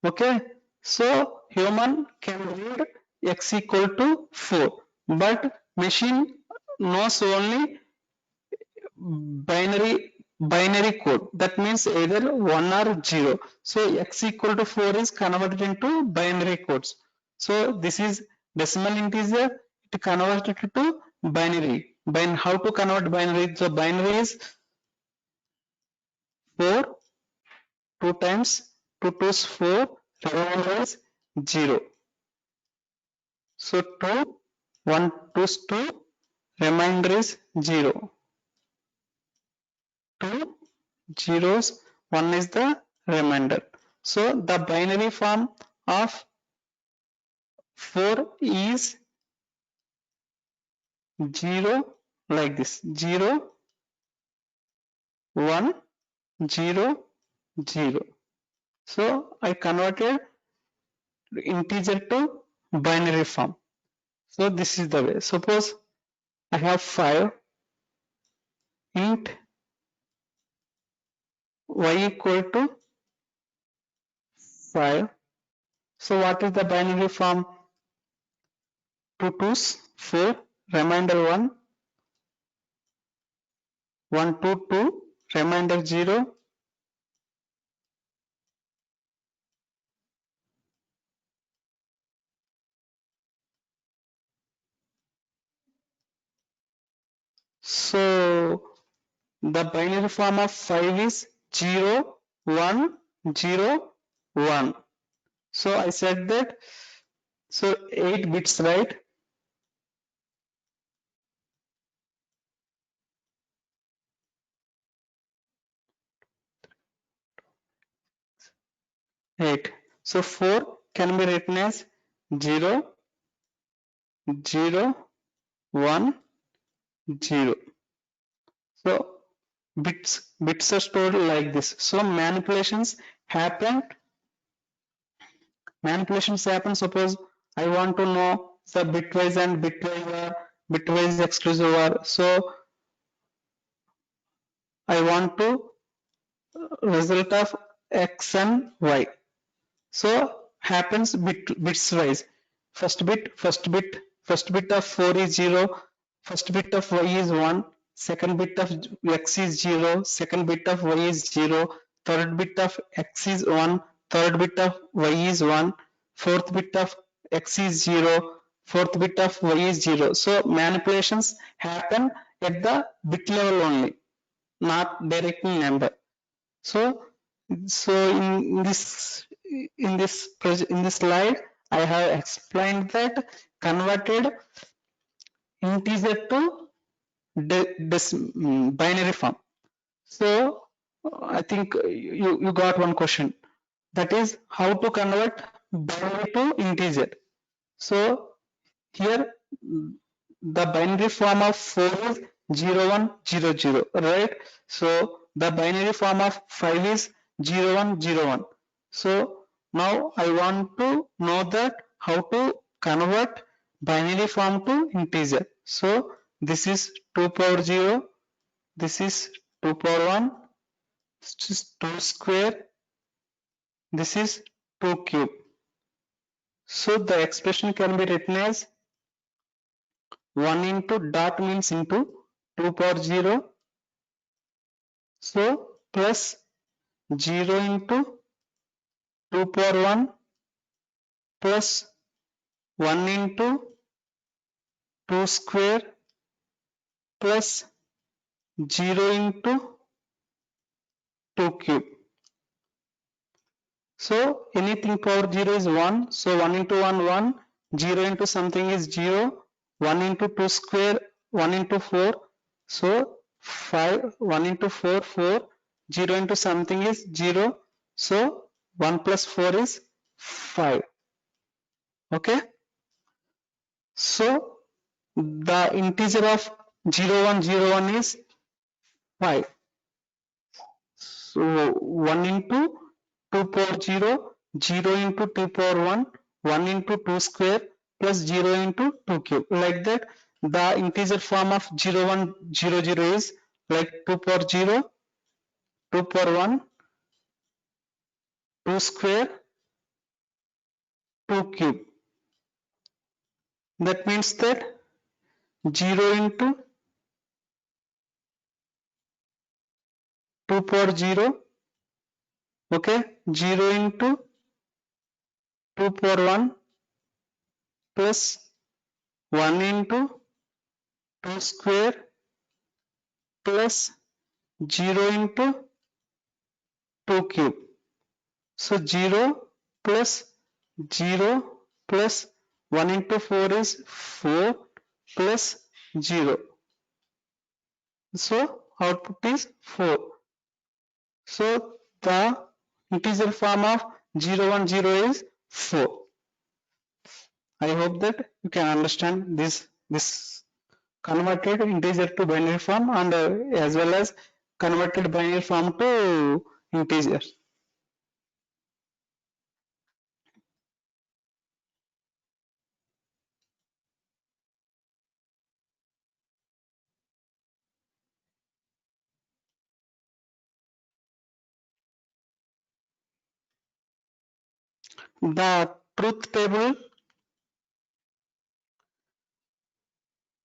Okay, so human can read x equal to 4, but machine knows only binary code. That means either 1 or 0. So x equal to 4 is converted into binary codes. So this is decimal integer, it converted to binary. How to convert binary? So binary is 4, 2 times 2 2's 4, remainder is 0. So 2, 1 2's 2, remainder is 0. 2 zeros, 1 is the remainder. So the binary form of 4 is 0 like this, 0, 1, 0, 0. So I converted integer to binary form. So this is the way. Suppose I have 5 int y equal to 5. So what is the binary form? 2 twos 4, remainder 1, 1 2 2, remainder 0. So the binary form of 5 is 0 1 0 1. So I said that, so 8 bits, right? 8. So 4 can be written as 0 0 1 0. So bits are stored like this. So happen manipulations happen. Suppose I want to know the bitwise and bitwise exclusive OR. So I want to result of x and y. So happens bits wise. First bit of 4 is 0, first bit of y is 1, second bit of x is 0, second bit of y is 0, third bit of x is 1, third bit of y is 1, fourth bit of x is 0, fourth bit of y is 0. So manipulations happen at the bit level only, not directly number. So, in this slide, I have explained that converted integer to binary form. So, I think you got one question. That is how to convert binary to integer. So, here the binary form of 4 is 0100, right? So the binary form of 5 is 0101. So now I want to know that how to convert binary form to integer. So this is 2 power 0, this is 2 power 1, this is 2 square, this is 2 cube. So the expression can be written as 1 into dot means into 2 power 0, so plus 0 into 2 power 1 plus 1 into 2 square plus 0 into 2 cube. So anything power 0 is 1, so 1 into 1 1, 0 into something is 0, 1 into 2 square 1 into 4, so 5, 1 into 4 4, 0 into something is 0, so 1 plus 4 is 5. Okay, so the integer of 0101 is 5. So 1 into 2 power 0, 0 into 2 power 1, 1 into 2 square plus 0 into 2 cube. Like that, the integer form of 0100 is like 2 power 0, 2 power 1, 2 square, 2 cube. That means that 0 into 2 power 0, okay, 0 into 2 power 1 plus 1 into 2 square plus 0 into 2 cube. So 0 plus 0 plus 1 into 4 is 4 plus 0. So output is 4. So the integer form of 010 is 4. I hope that you can understand this converted integer to binary form and as well as converted binary form to integer. the truth table.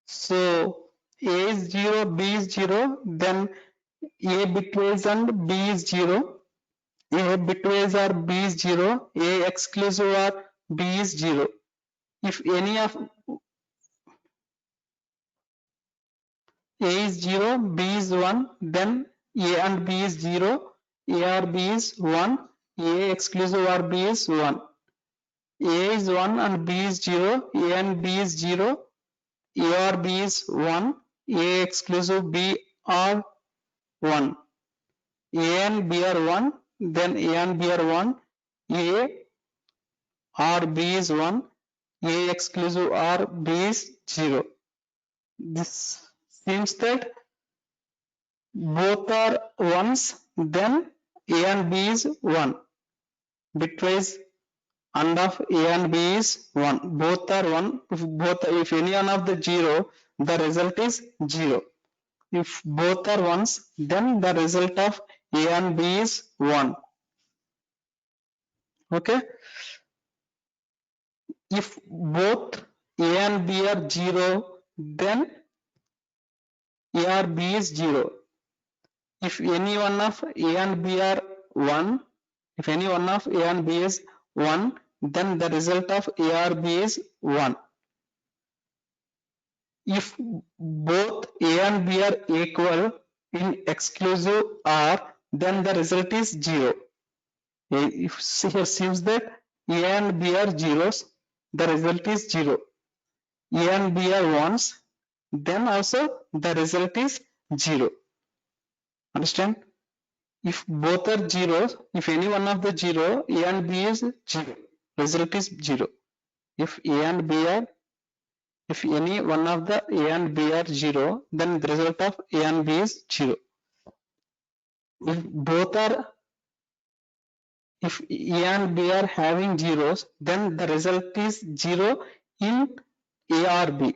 So A is 0, B is 0, then A bitwise and B is 0. A bitwise or B is 0, A exclusive or B is 0. If any of A is 0, B is 1, then A and B is 0, A or B is 1, A exclusive or B is 1. A is 1 and B is 0, A and B is 0, A or B is 1, A exclusive B are 1. A and B are 1, then A and B are 1, A or B is 1, A exclusive or B is 0. This seems that both are ones, then A and B is 1. Bitwise and of A and B is 1. Both are 1. If any one of the 0, the result is 0. If both are ones, then the result of A and B is 1. Okay. If both A and B are 0, then A or B is 0. If any one of A and B are 1, if any one of A and B is 1, then the result of A or B is 1. If both A and B are equal in exclusive OR, then the result is 0. If here seems that A and B are zeros, the result is 0. A and B are ones, then also the result is 0. Understand? If both are zeros, if any one of the 0, A and B is 0. Result is 0. If A and B are, if any one of the A and B are 0, then the result of A and B is 0. If both are, if A and B are having zeros, then the result is 0 in A or B.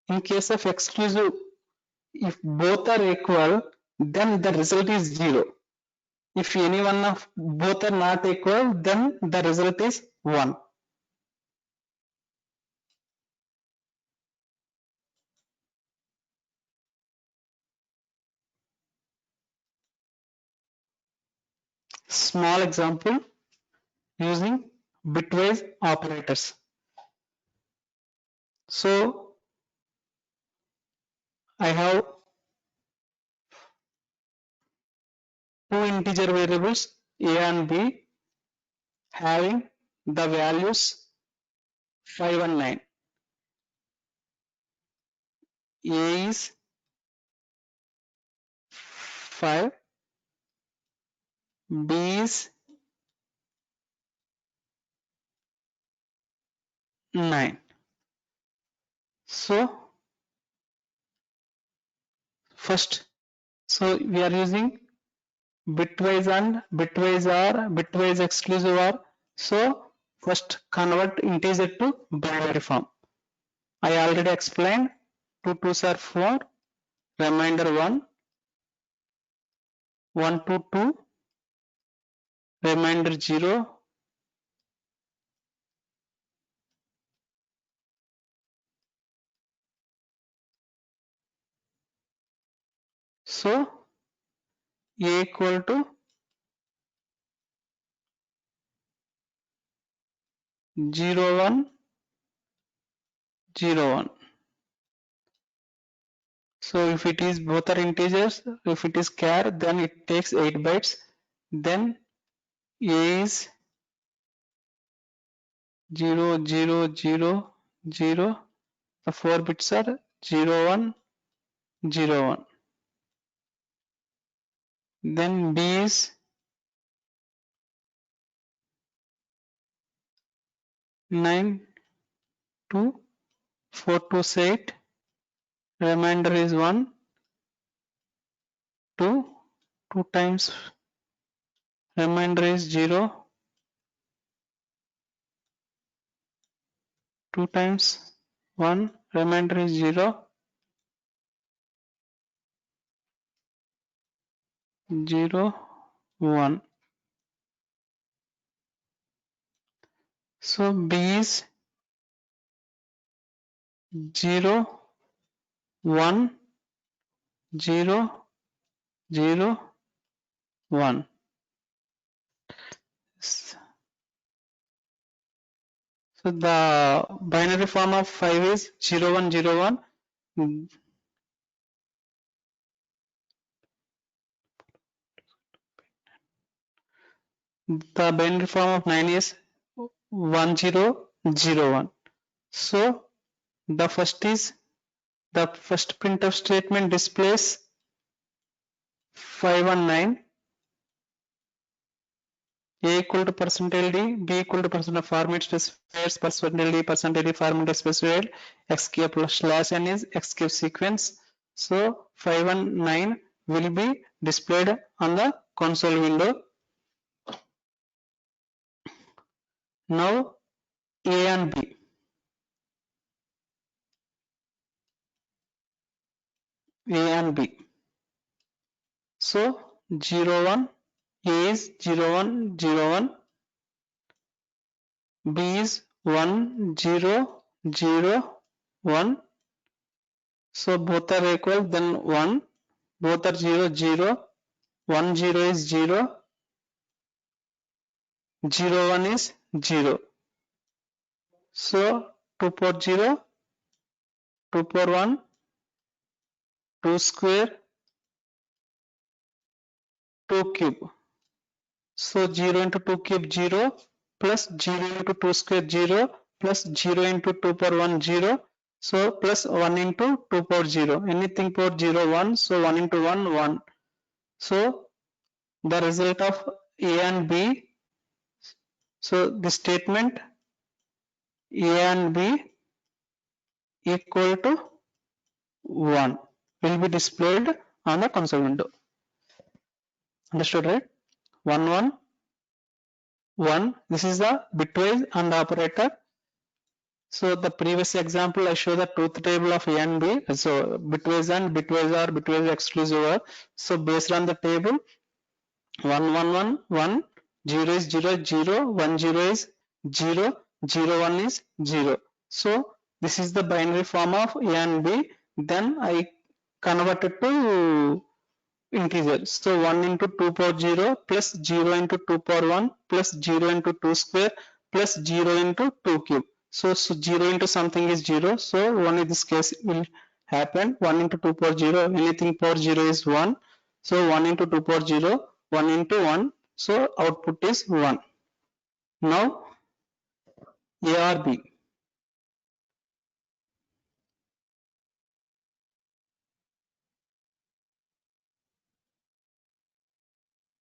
In case of exclusive, if both are equal, then the result is 0. If any one of both are not equal, then the result is 1. Small example using bitwise operators. So I have two integer variables A and B having the values 5 and 9. A is 5, B is 9. So first, so we are using bitwise and bitwise or bitwise exclusive or. So first convert integer to binary form. I already explained 2 2s are 4, remainder 1, 1 to 2, remainder 0, so A equal to 0 1 0 1. So if it is both are integers, if it is char, then it takes 8 bytes. Then A is 0 0 0 0. The 4 bits are 0 1 0 1. Then B is 9 2, 4 to 8. Remainder is 1 2, 2 times remainder is 0, 2 times 1, remainder is 0, 0 1. So B is 0, 1, 0, 0, 1. So the binary form of 5 is 0, 1, 0, 1. The binary form of 9 is 1, 0, 0, 1. So the first printf statement displays 519, A equal to percentile D, B equal to percent of format specifiers, percentile D format specifier, xk plus slash n is xk sequence. So 519 will be displayed on the console window. Now A and B. A and B. So 0, 1, A is 0, 1, 0, 1, B is 1, 0, 0, 1. So both are equal, then 1, both are 0, 0, 1, 0 is 0, 0, 1 is 0. So 2 power 0, 2 power 1, 2 square, 2 cube. So 0 into 2 cube 0 plus 0 into 2 square 0 plus 0 into 2 power 1 0. So plus 1 into 2 power 0. Anything power 0 1. So 1 into 1 1. So the result of A and B. So the statement A and B equal to 1 will be displayed on the console window. Understood, right? 1 1 1. This is the bitwise and the operator. So the previous example I show the truth table of A and B. So bitwise and bitwise or bitwise exclusive or. So based on the table 1 1 1 1, 0 is 0 0, 1 0 is 0, 0 1 is 0. So this is the binary form of A and B. Then I converted to integer. So 1 into 2 power 0 plus 0 into 2 power 1 plus 0 into 2 square plus 0 into 2 cube. So 0 into something is 0. So 1 in this case will happen. 1 into 2 power 0. Anything power 0 is 1. So 1 into 2 power 0. 1 into 1. So output is 1. Now A or B.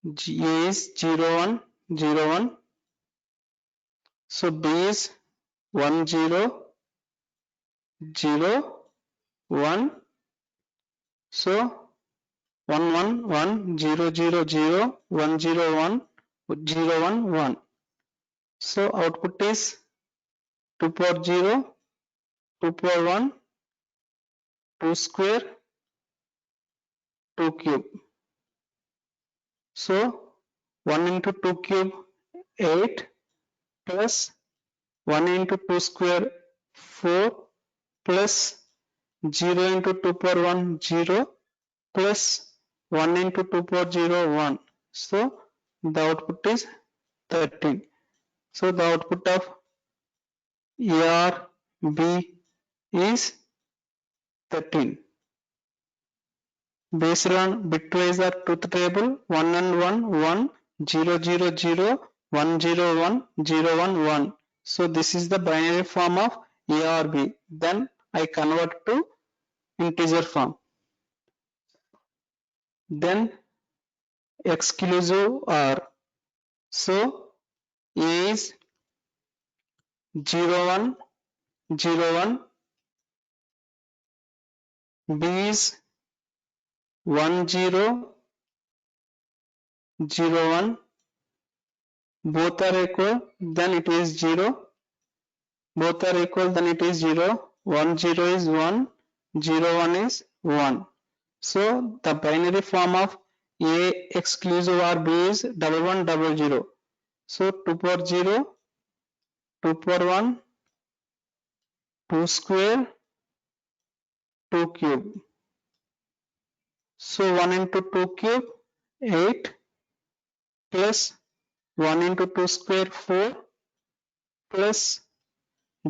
A is 0 1 0 1. So B is 1 0 0 1. So 1 1 1 0 0 0 1 0 1 0 1 1. So output is 2 power 0 2 power 1 2 square 2 cube. So 1 into 2 cube 8 plus 1 into 2 square 4 plus 0 into 2 power 1 0 plus 1 into 2 power 0 1. So the output is 13. So the output of A or B is 13. Based on bitwise or truth table 1 and 1 1 0 0 0 1 0 1 0 1 1. So this is the binary form of A or B. Then I convert to integer form. Then exclusive OR. So A is 0 1 0 1, B is 1 0 0 1. Both are equal, then it is 0. Both are equal, then it is 0. 1 0 is 1, 0 1 is 1. So the binary form of A exclusive or B is 1100. So 2 power 0 2 power 1, 2 square, 2 cube. So 1 into 2 cube, 8, plus 1 into 2 square, 4, plus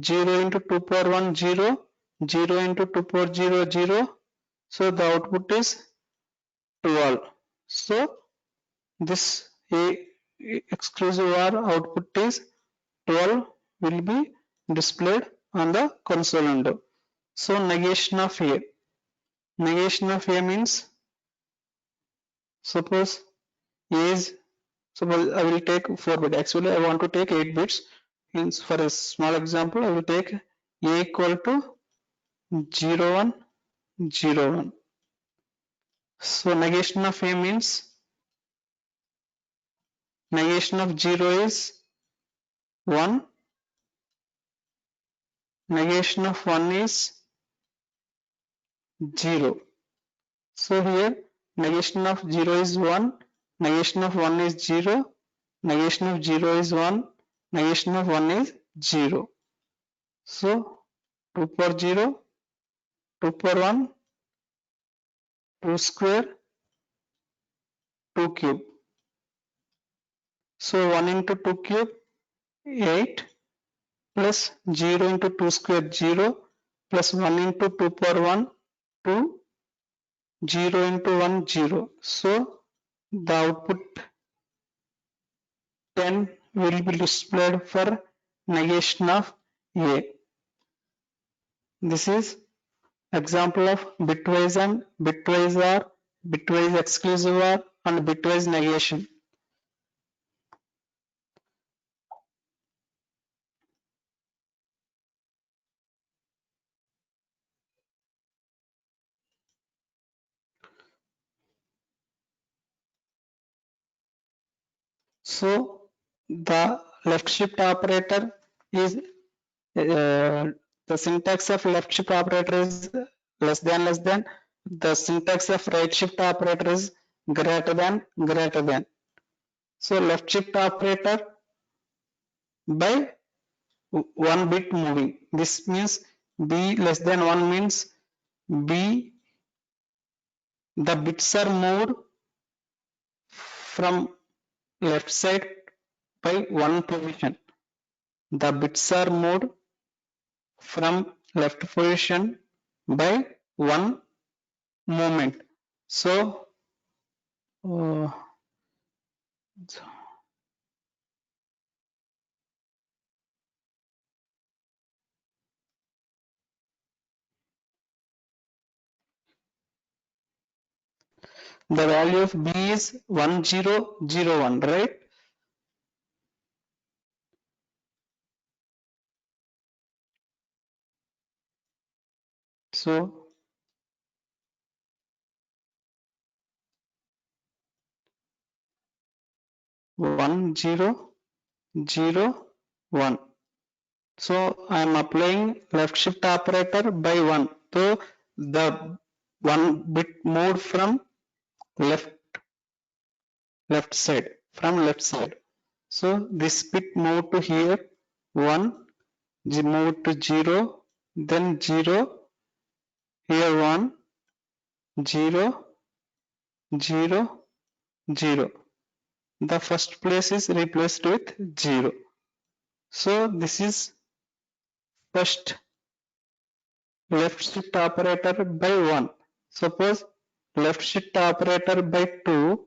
0 into 2 power 1, 0, 0 into 2 power 0, 0. So the output is 12. So this exclusive OR output is 12 will be displayed on the console window. So negation of A. Negation of A means, suppose A is, suppose I will take 4 bits. Actually I want to take 8 bits. Means for a small example I will take A equal to 0 1 0 1. So negation of A means negation of 0 is 1, negation of 1 is 0. So here negation of 0 is 1, negation of 1 is 0, negation of 0 is 1, negation of 1 is 0. So 2 power 0, 2 power 1, 2 square, 2 cube. So 1 into 2 cube, 8, plus 0 into 2 square, 0, plus 1 into 2 power 1, 2, 0 into 1, 0. So the output 10 will be displayed for negation of A. This is example of bitwise and bitwise OR, bitwise exclusive OR and bitwise negation. So the left shift operator is the syntax of left shift operator is less than. The syntax of right shift operator is greater than. So left shift operator by 1 bit moving. This means B less than 1 means B, the bits are moved from left side by 1 position. The bits are moved from left position by 1 movement. So the value of B is 1001, right? So 1001. So I am applying left shift operator by 1. So the 1 bit moved from left side, from left side. So this bit moved to here 1, moved to 0, then 0, here 1, 0, 0, 0. The first place is replaced with 0. So this is first left shift operator by 1. Suppose left shift operator by 2,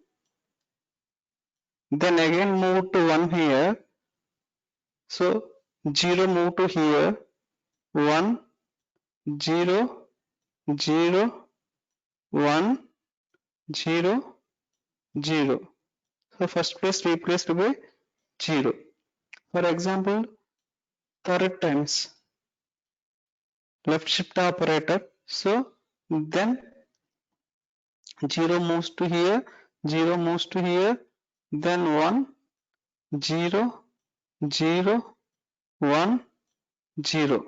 then again move to 1 here. So 0 move to here, 1, 0, 0, 1, 0, 0. So first place replaced by 0. For example, third times left shift operator. So then 0 moves to here, 0 moves to here, then 1, 0, 0, 1, 0.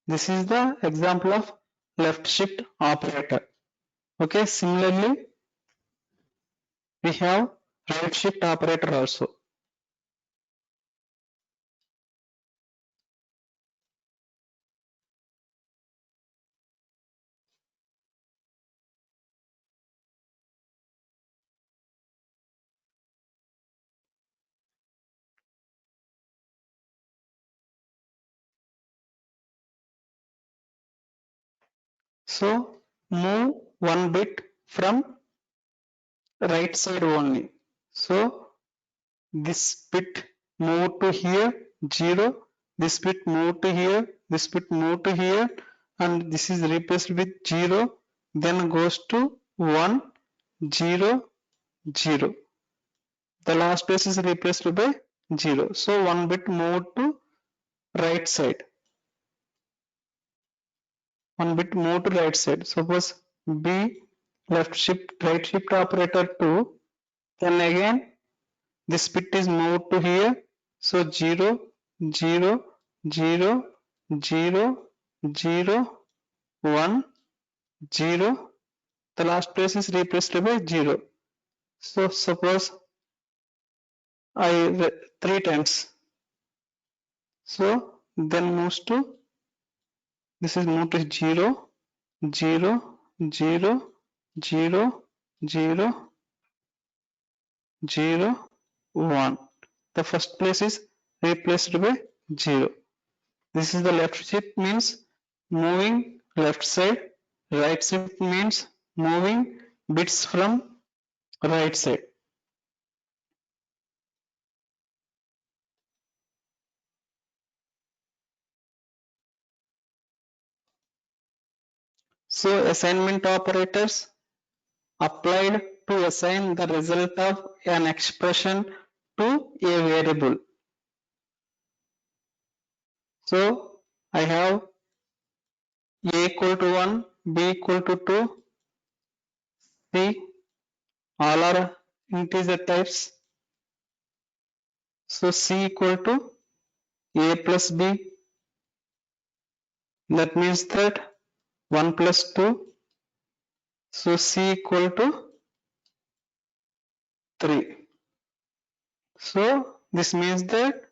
This is the example of left shift operator. Okay, similarly, we have right shift operator also. So move one bit from right side only. So this bit move to here 0, this bit move to here, this bit move to here, and this is replaced with 0, then goes to 1 0 0. The last place is replaced by 0. So one bit move to right side, one bit move to right side. Suppose B left shift right shift operator 2, then again this bit is moved to here. So 0 0 0 0 0 1 0. The last place is replaced by 0. So suppose three times. So then moves to, this is moved to 0 0 0 0 0 0 1. The first place is replaced by 0. This is the left shift means moving left side. Right shift means moving bits from right side. So assignment operators applied to assign the result of an expression to a variable. So I have a equal to 1, b equal to 2, c all are integer types. So c equal to a plus b, that means that 1 plus 2. So c equal to 3. So this means that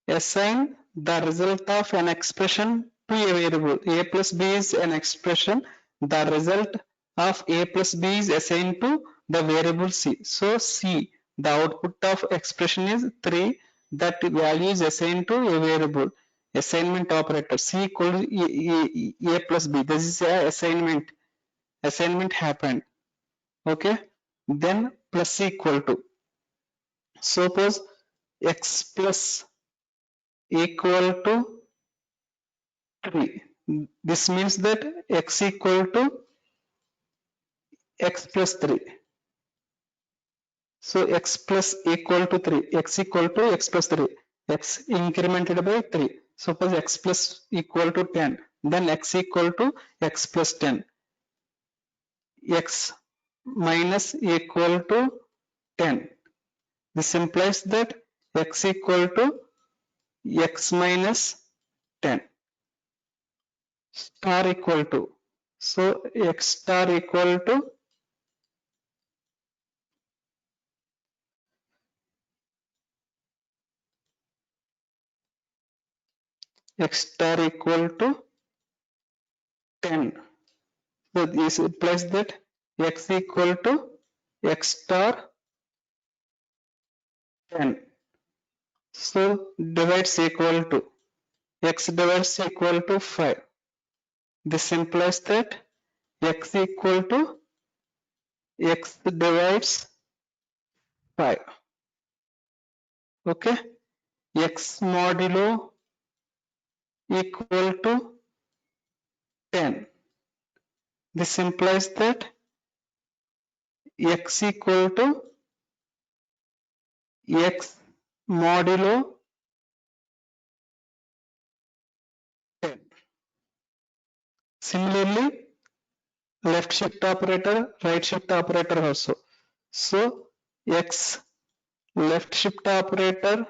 assign the result of an expression to a variable. A plus b is an expression. The result of a plus b is assigned to the variable c. So c, the output of expression is 3. That value is assigned to a variable. Assignment operator c equal to a plus b. This is a assignment. Assignment happened. Okay. Then plus equal to. Suppose x plus equal to 3. This means that x equal to x plus 3. So x plus equal to 3. X equal to x plus 3. X incremented by 3. Suppose x plus equal to 10. Then x equal to x plus 10. X minus equal to 10. This implies that x equal to x minus 10. Star equal to. So x star equal to x star equal to 10. So this implies that x equal to x star 10. So divides equal to x divides equal to 5. This implies that x equal to x divides 5. Okay. X modulo equal to 10. This implies that x equal to x modulo 10. Similarly, left shift operator, right shift operator also. So x left shift operator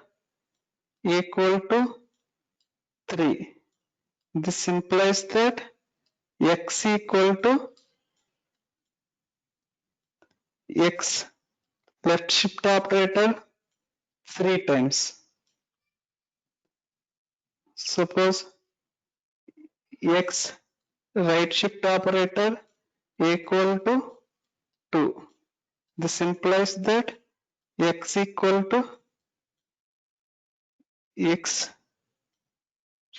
equal to 3. This implies that x equal to x left shift operator 3 times. Suppose x right shift operator equal to 2. This implies that x equal to x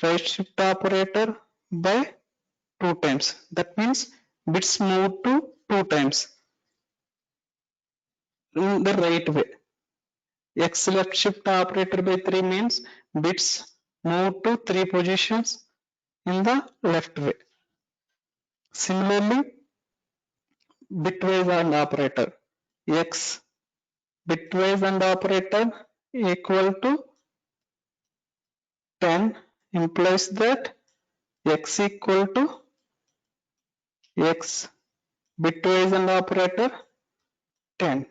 right shift operator by 2 times. That means bits move to 2 times in the right way. X left shift operator by 3 means bits move to 3 positions in the left way. Similarly, bitwise AND operator. X bitwise AND operator equal to 10 implies that X equal to X bitwise AND operator 10.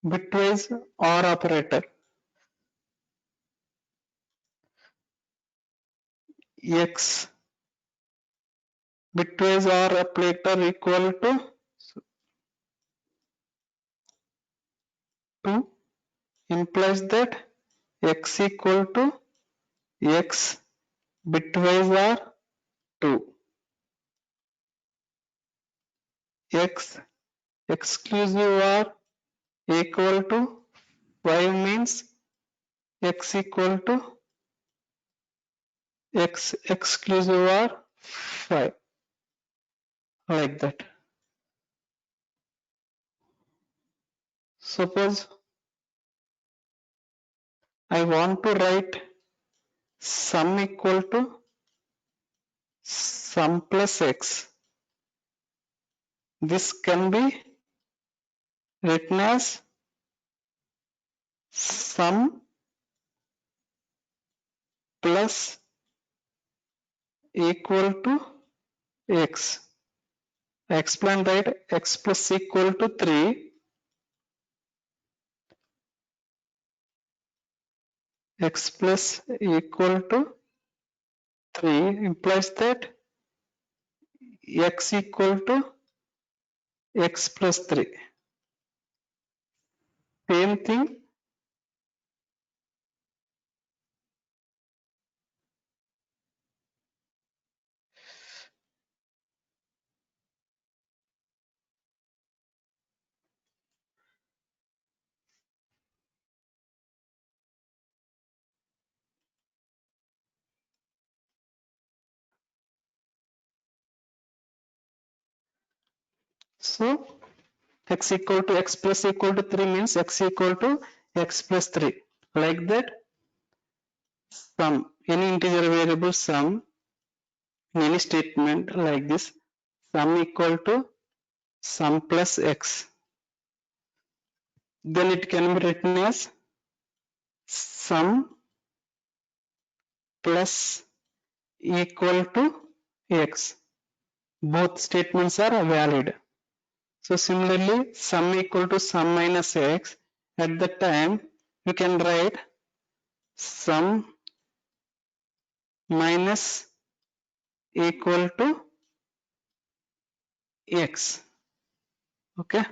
Bitwise OR operator. X bitwise OR operator equal to 2 implies that X equal to X bitwise OR 2. X exclusive OR equal to 5 means X equal to X exclusive OR 5, like that. Suppose I want to write sum equal to sum plus X. This can be written as sum plus equal to X. I explained right, X plus equal to 3, X plus equal to 3 implies that X equal to X plus 3. Same thing. So X equal to X plus equal to 3 means X equal to X plus 3. Like that, sum, any integer variable sum, in any statement like this, sum equal to sum plus X. Then it can be written as sum plus equal to X. Both statements are valid. So similarly, sum equal to sum minus X, at the time you can write sum minus equal to X. Okay,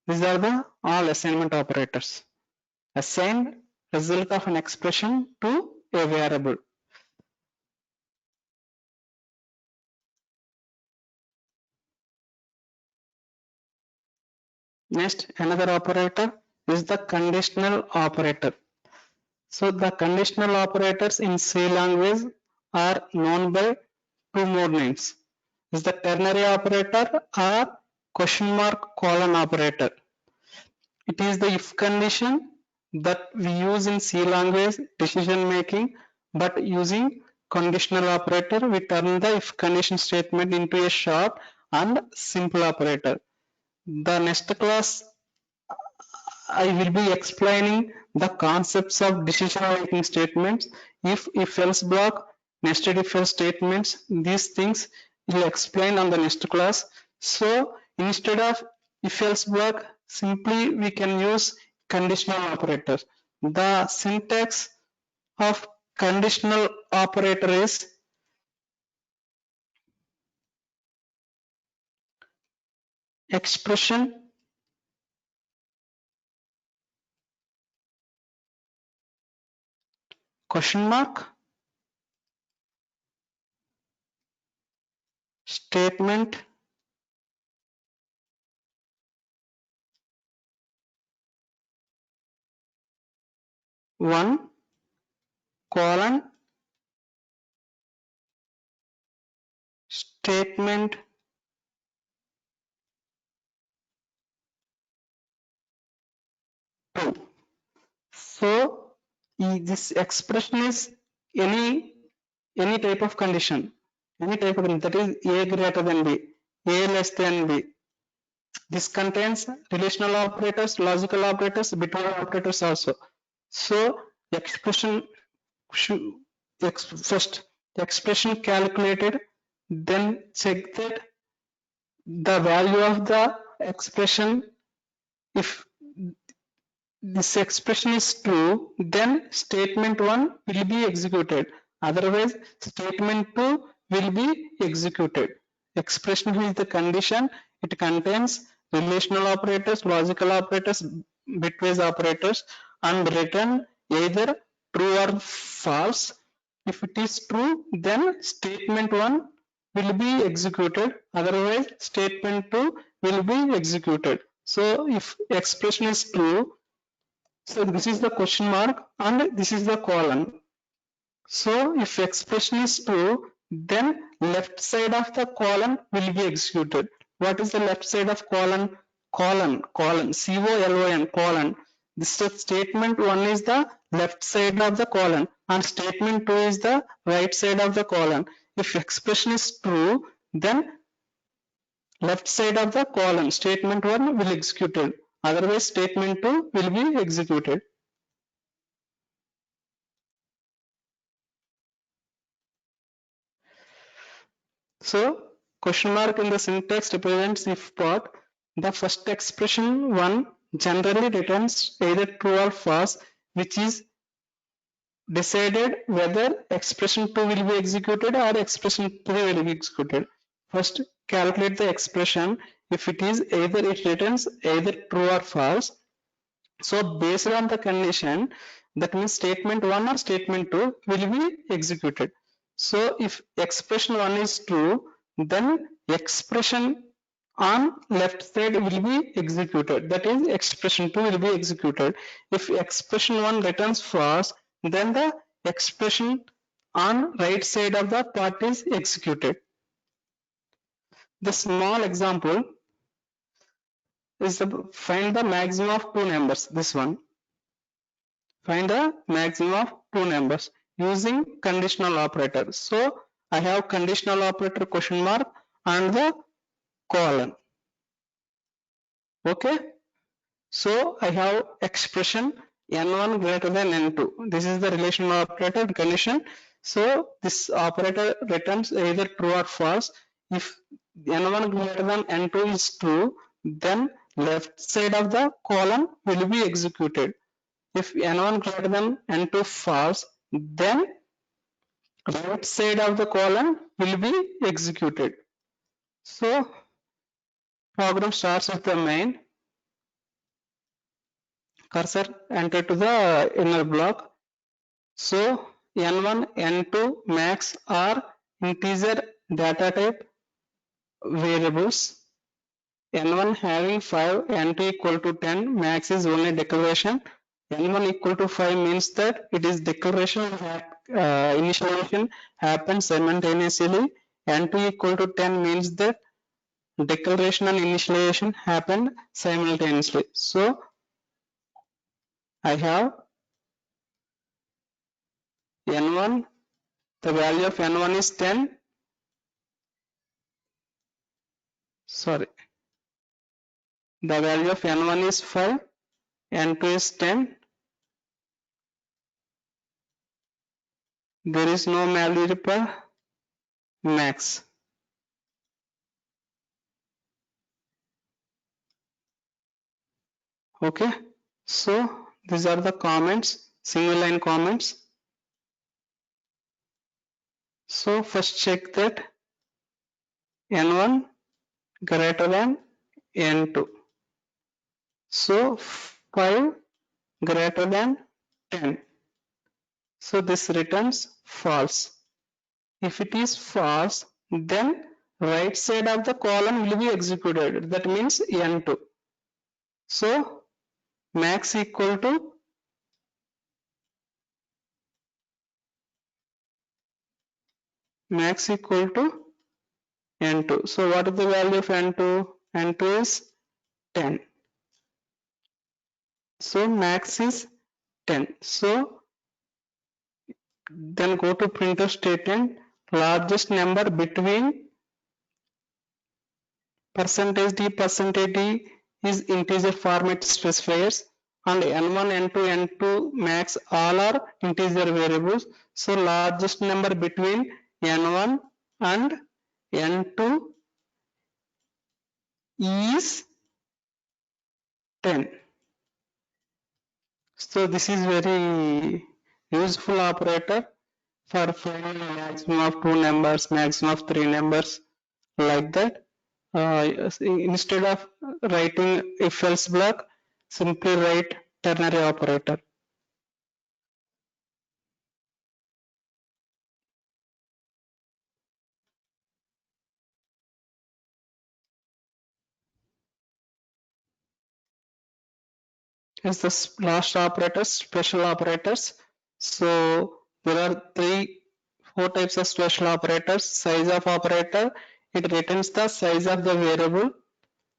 these are the all assignment operators. Assign result of an expression to a variable. Next, another operator is the conditional operator. So the conditional operators in C language are known by two more names. Is the ternary operator or question mark colon operator. It is the if condition that we use in C language decision making, but using conditional operator we turn the if condition statement into a short and simple operator. The next class I will be explaining the concepts of decision making statements, if else block, nested if else statements. These things will explain on the next class. So instead of if else block, simply we can use conditional operators. The syntax of conditional operator is expression question mark statement one colon statement 2. So this expression is any type of condition, any type of condition, that is a greater than b, a less than b. This contains relational operators, logical operators, between operators also. So expression should first expression calculated, then check that the value of the expression. If this expression is true, then statement 1 will be executed. Otherwise, statement 2 will be executed. Expression is the condition. It contains relational operators, logical operators, bitwise operators, and return either true or false. If it is true, then statement 1 will be executed. Otherwise, statement 2 will be executed. So, if expression is true, so this is the question mark and this is the colon. So if expression is true, then left side of the colon will be executed. What is the left side of colon? Colon, C-O-L-O-N, colon. This statement 1 is the left side of the colon and statement 2 is the right side of the colon. If expression is true, then left side of the colon, statement 1 will executed. Otherwise, statement 2 will be executed. So question mark in the syntax represents if part. The first expression 1 generally returns either true or false, which is decided whether expression 2 will be executed or expression 3 will be executed. First calculate the expression. If it is either, it returns either true or false. So based on the condition, that means statement 1 or statement 2 will be executed. So if expression 1 is true, then expression on left side will be executed. That is expression 2 will be executed. If expression 1 returns false, then the expression on right side of the part is executed. The small example is find the maximum of two numbers. This one. Find the maximum of two numbers using conditional operator. So I have conditional operator question mark and the colon. Okay. So I have expression n1 greater than n2. This is the relational operator condition. So this operator returns either true or false. If n1 greater than n2 is true, then left side of the colon will be executed. If n1 greater than n2 false, then right side of the colon will be executed. So program starts with the main. Cursor enter to the inner block. So n1, n2, max are integer data type variables. n1 having 5, n2 equal to 10, max is only declaration. n1 equal to 5 means that it is declaration initialization happens simultaneously. n2 equal to 10 means that declaration and initialization happened simultaneously. So I have n1, the value of n1 is 10. Sorry, the value of n1 is 5, n2 is 10. There is no multiple max. Okay, so these are the comments, single line comments. So first check that n1 greater than n2. So 5 greater than 10. So this returns false. If it is false, then right side of the column will be executed. That means n2. So max equal to n2. So what is the value of n2? n2 is 10. So max is 10. So then go to printf statement, largest number between percentage d is integer format specifiers, and n1, n2, n2 max all are integer variables. So largest number between n1 and n2 is 10. So this is very useful operator for finding a maximum of two numbers, maximum of three numbers, like that. Instead of writing if else block, simply write ternary operator. Is the last operators, special operators. So there are four types of special operators. Size of operator, it returns the size of the variable.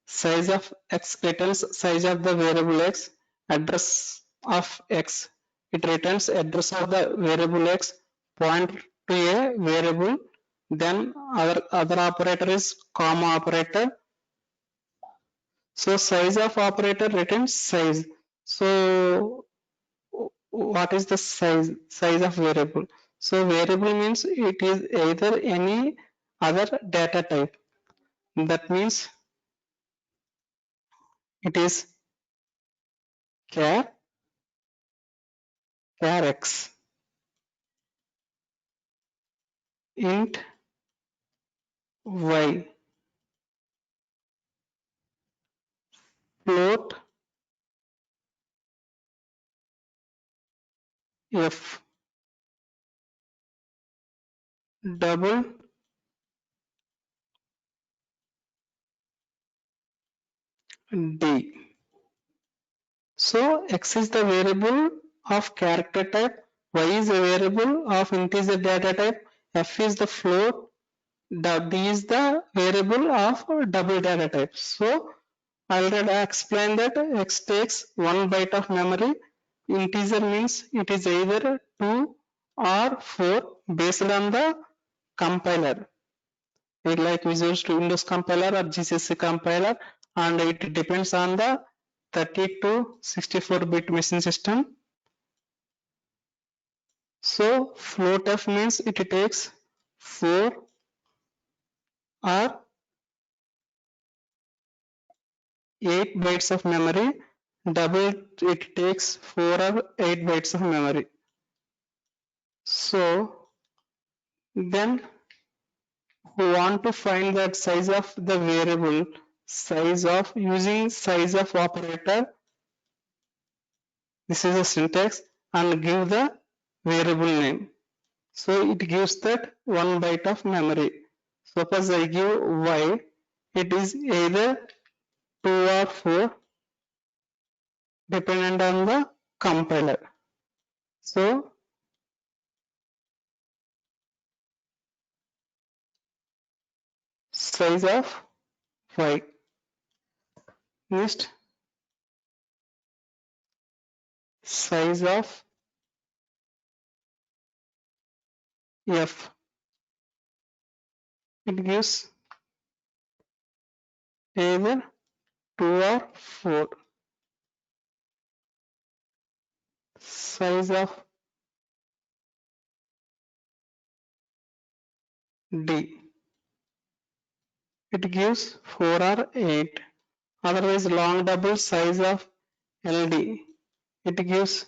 Size of x returns size of the variable x. Address of x, it returns address of the variable x. Point to a variable. Then other operator is comma operator. So size of operator returns size. So what is the size of variable? So variable means it is either any other data type. That means it is char x, int y, float f, double d. So x is the variable of character type, y is a variable of integer data type, f is the float, d is the variable of double data type. So I already explained that x takes 1 byte of memory. Integer means it is either 2 or 4 based on the compiler. Like Visual Studio Windows compiler or GCC compiler, and it depends on the 30 to 64-bit machine system. So floatf means it takes 4 or 8 bytes of memory. Double, it takes 4 or 8 bytes of memory. So then we want to find that size of the variable, size of using size of operator. This is a syntax, and give the variable name. So it gives that 1 byte of memory. Suppose I give y, it is either 2 or 4 dependent on the compiler. So size of y. Next, size of f. It gives either 2 or 4. Size of d. It gives 4 or 8. Otherwise, long double size of ld. It gives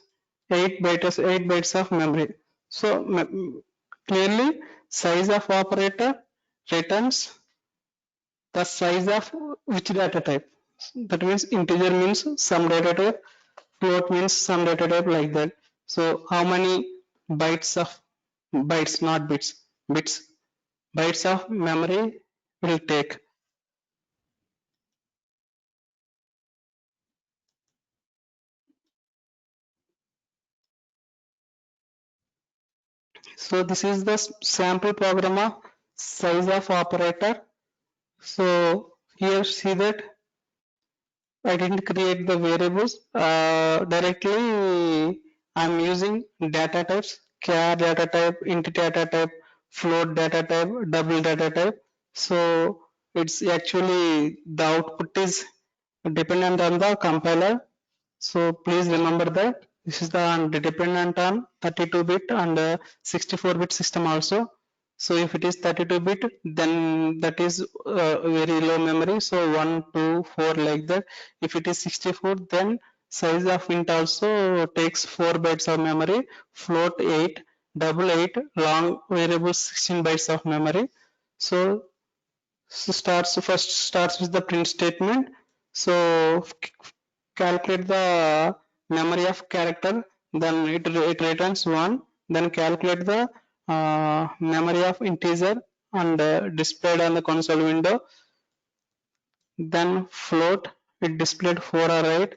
8 bytes of memory. So clearly, size of operator returns the size of which data type. That means integer means some data type, float means some data type, like that. So how many bytes of bytes, not bits, bits, bytes of memory will take. So this is the sample program of size of operator. So here see that I didn't create the variables directly. I'm using data types, char data type, int data type, float data type, double data type. So it's actually the output is dependent on the compiler. So please remember that this is the dependent on 32-bit and 64-bit system also. So if it is 32-bit, then that is very low memory. So 1, 2, 4 like that. If it is 64, then size of int also takes 4 bytes of memory, float 8, double 8, long variable 16 bytes of memory. So first starts with the print statement. So calculate the memory of character, then it returns 1, then calculate the memory of integer and displayed on the console window, then float, it displayed 4 or 8,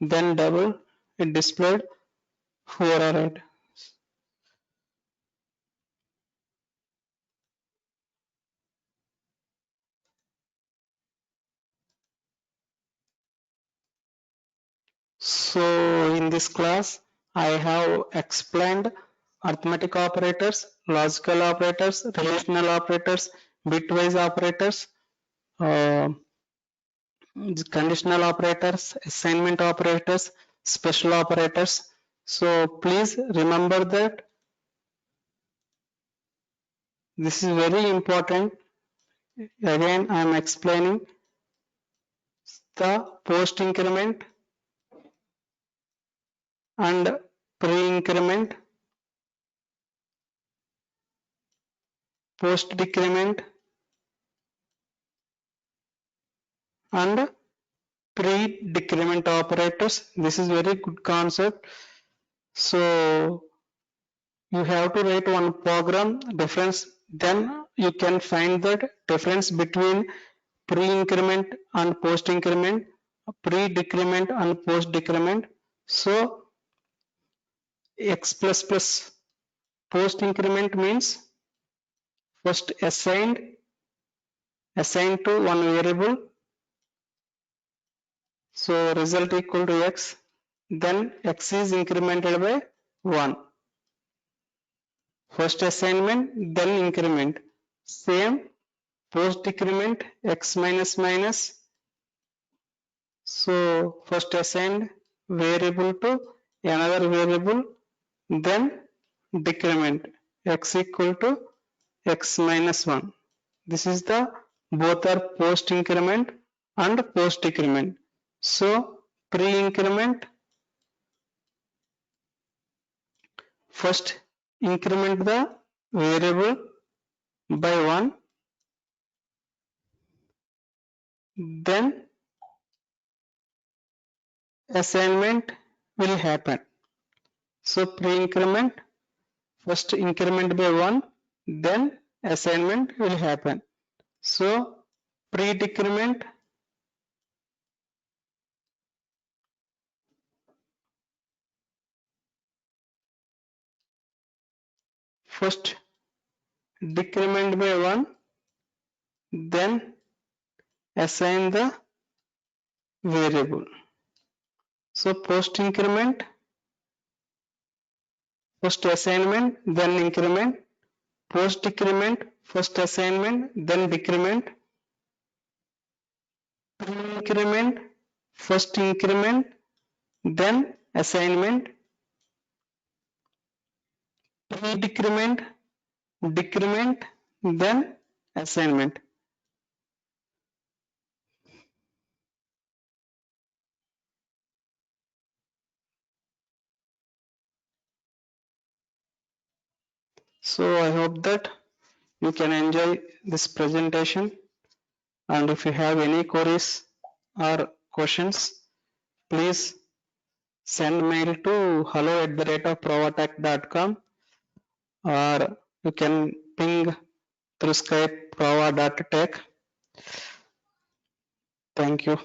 then double, it displayed 4 or 8. So in this class, I have explained arithmetic operators, logical operators, relational operators, bitwise operators, uh, conditional operators, assignment operators, special operators. So please remember that this is very important. Again, I am explaining the post increment and pre increment, post decrement and pre-decrement operators. This is very good concept. So you have to write one program difference, then you can find the difference between pre-increment and post-increment, pre-decrement and post-decrement. So x plus plus post-increment means first assigned to one variable, so result equal to x, then x is incremented by 1. First assignment, then increment. Same post decrement x minus minus. So first assign variable to another variable, then decrement x equal to x minus 1. This is the both are post increment and post decrement. So pre increment, first increment the variable by 1, then assignment will happen. So pre-increment, first increment by 1, then assignment will happen. So pre-decrement, first decrement by 1, then assign the variable. So post increment, first assignment, then increment, post decrement, first assignment, then decrement, pre-increment, first increment, then assignment, pre-decrement, decrement, then assignment. So I hope that you can enjoy this presentation, and if you have any queries or questions, please send mail to hello@provatech.com, or you can ping through Skype prova.tech. Thank you.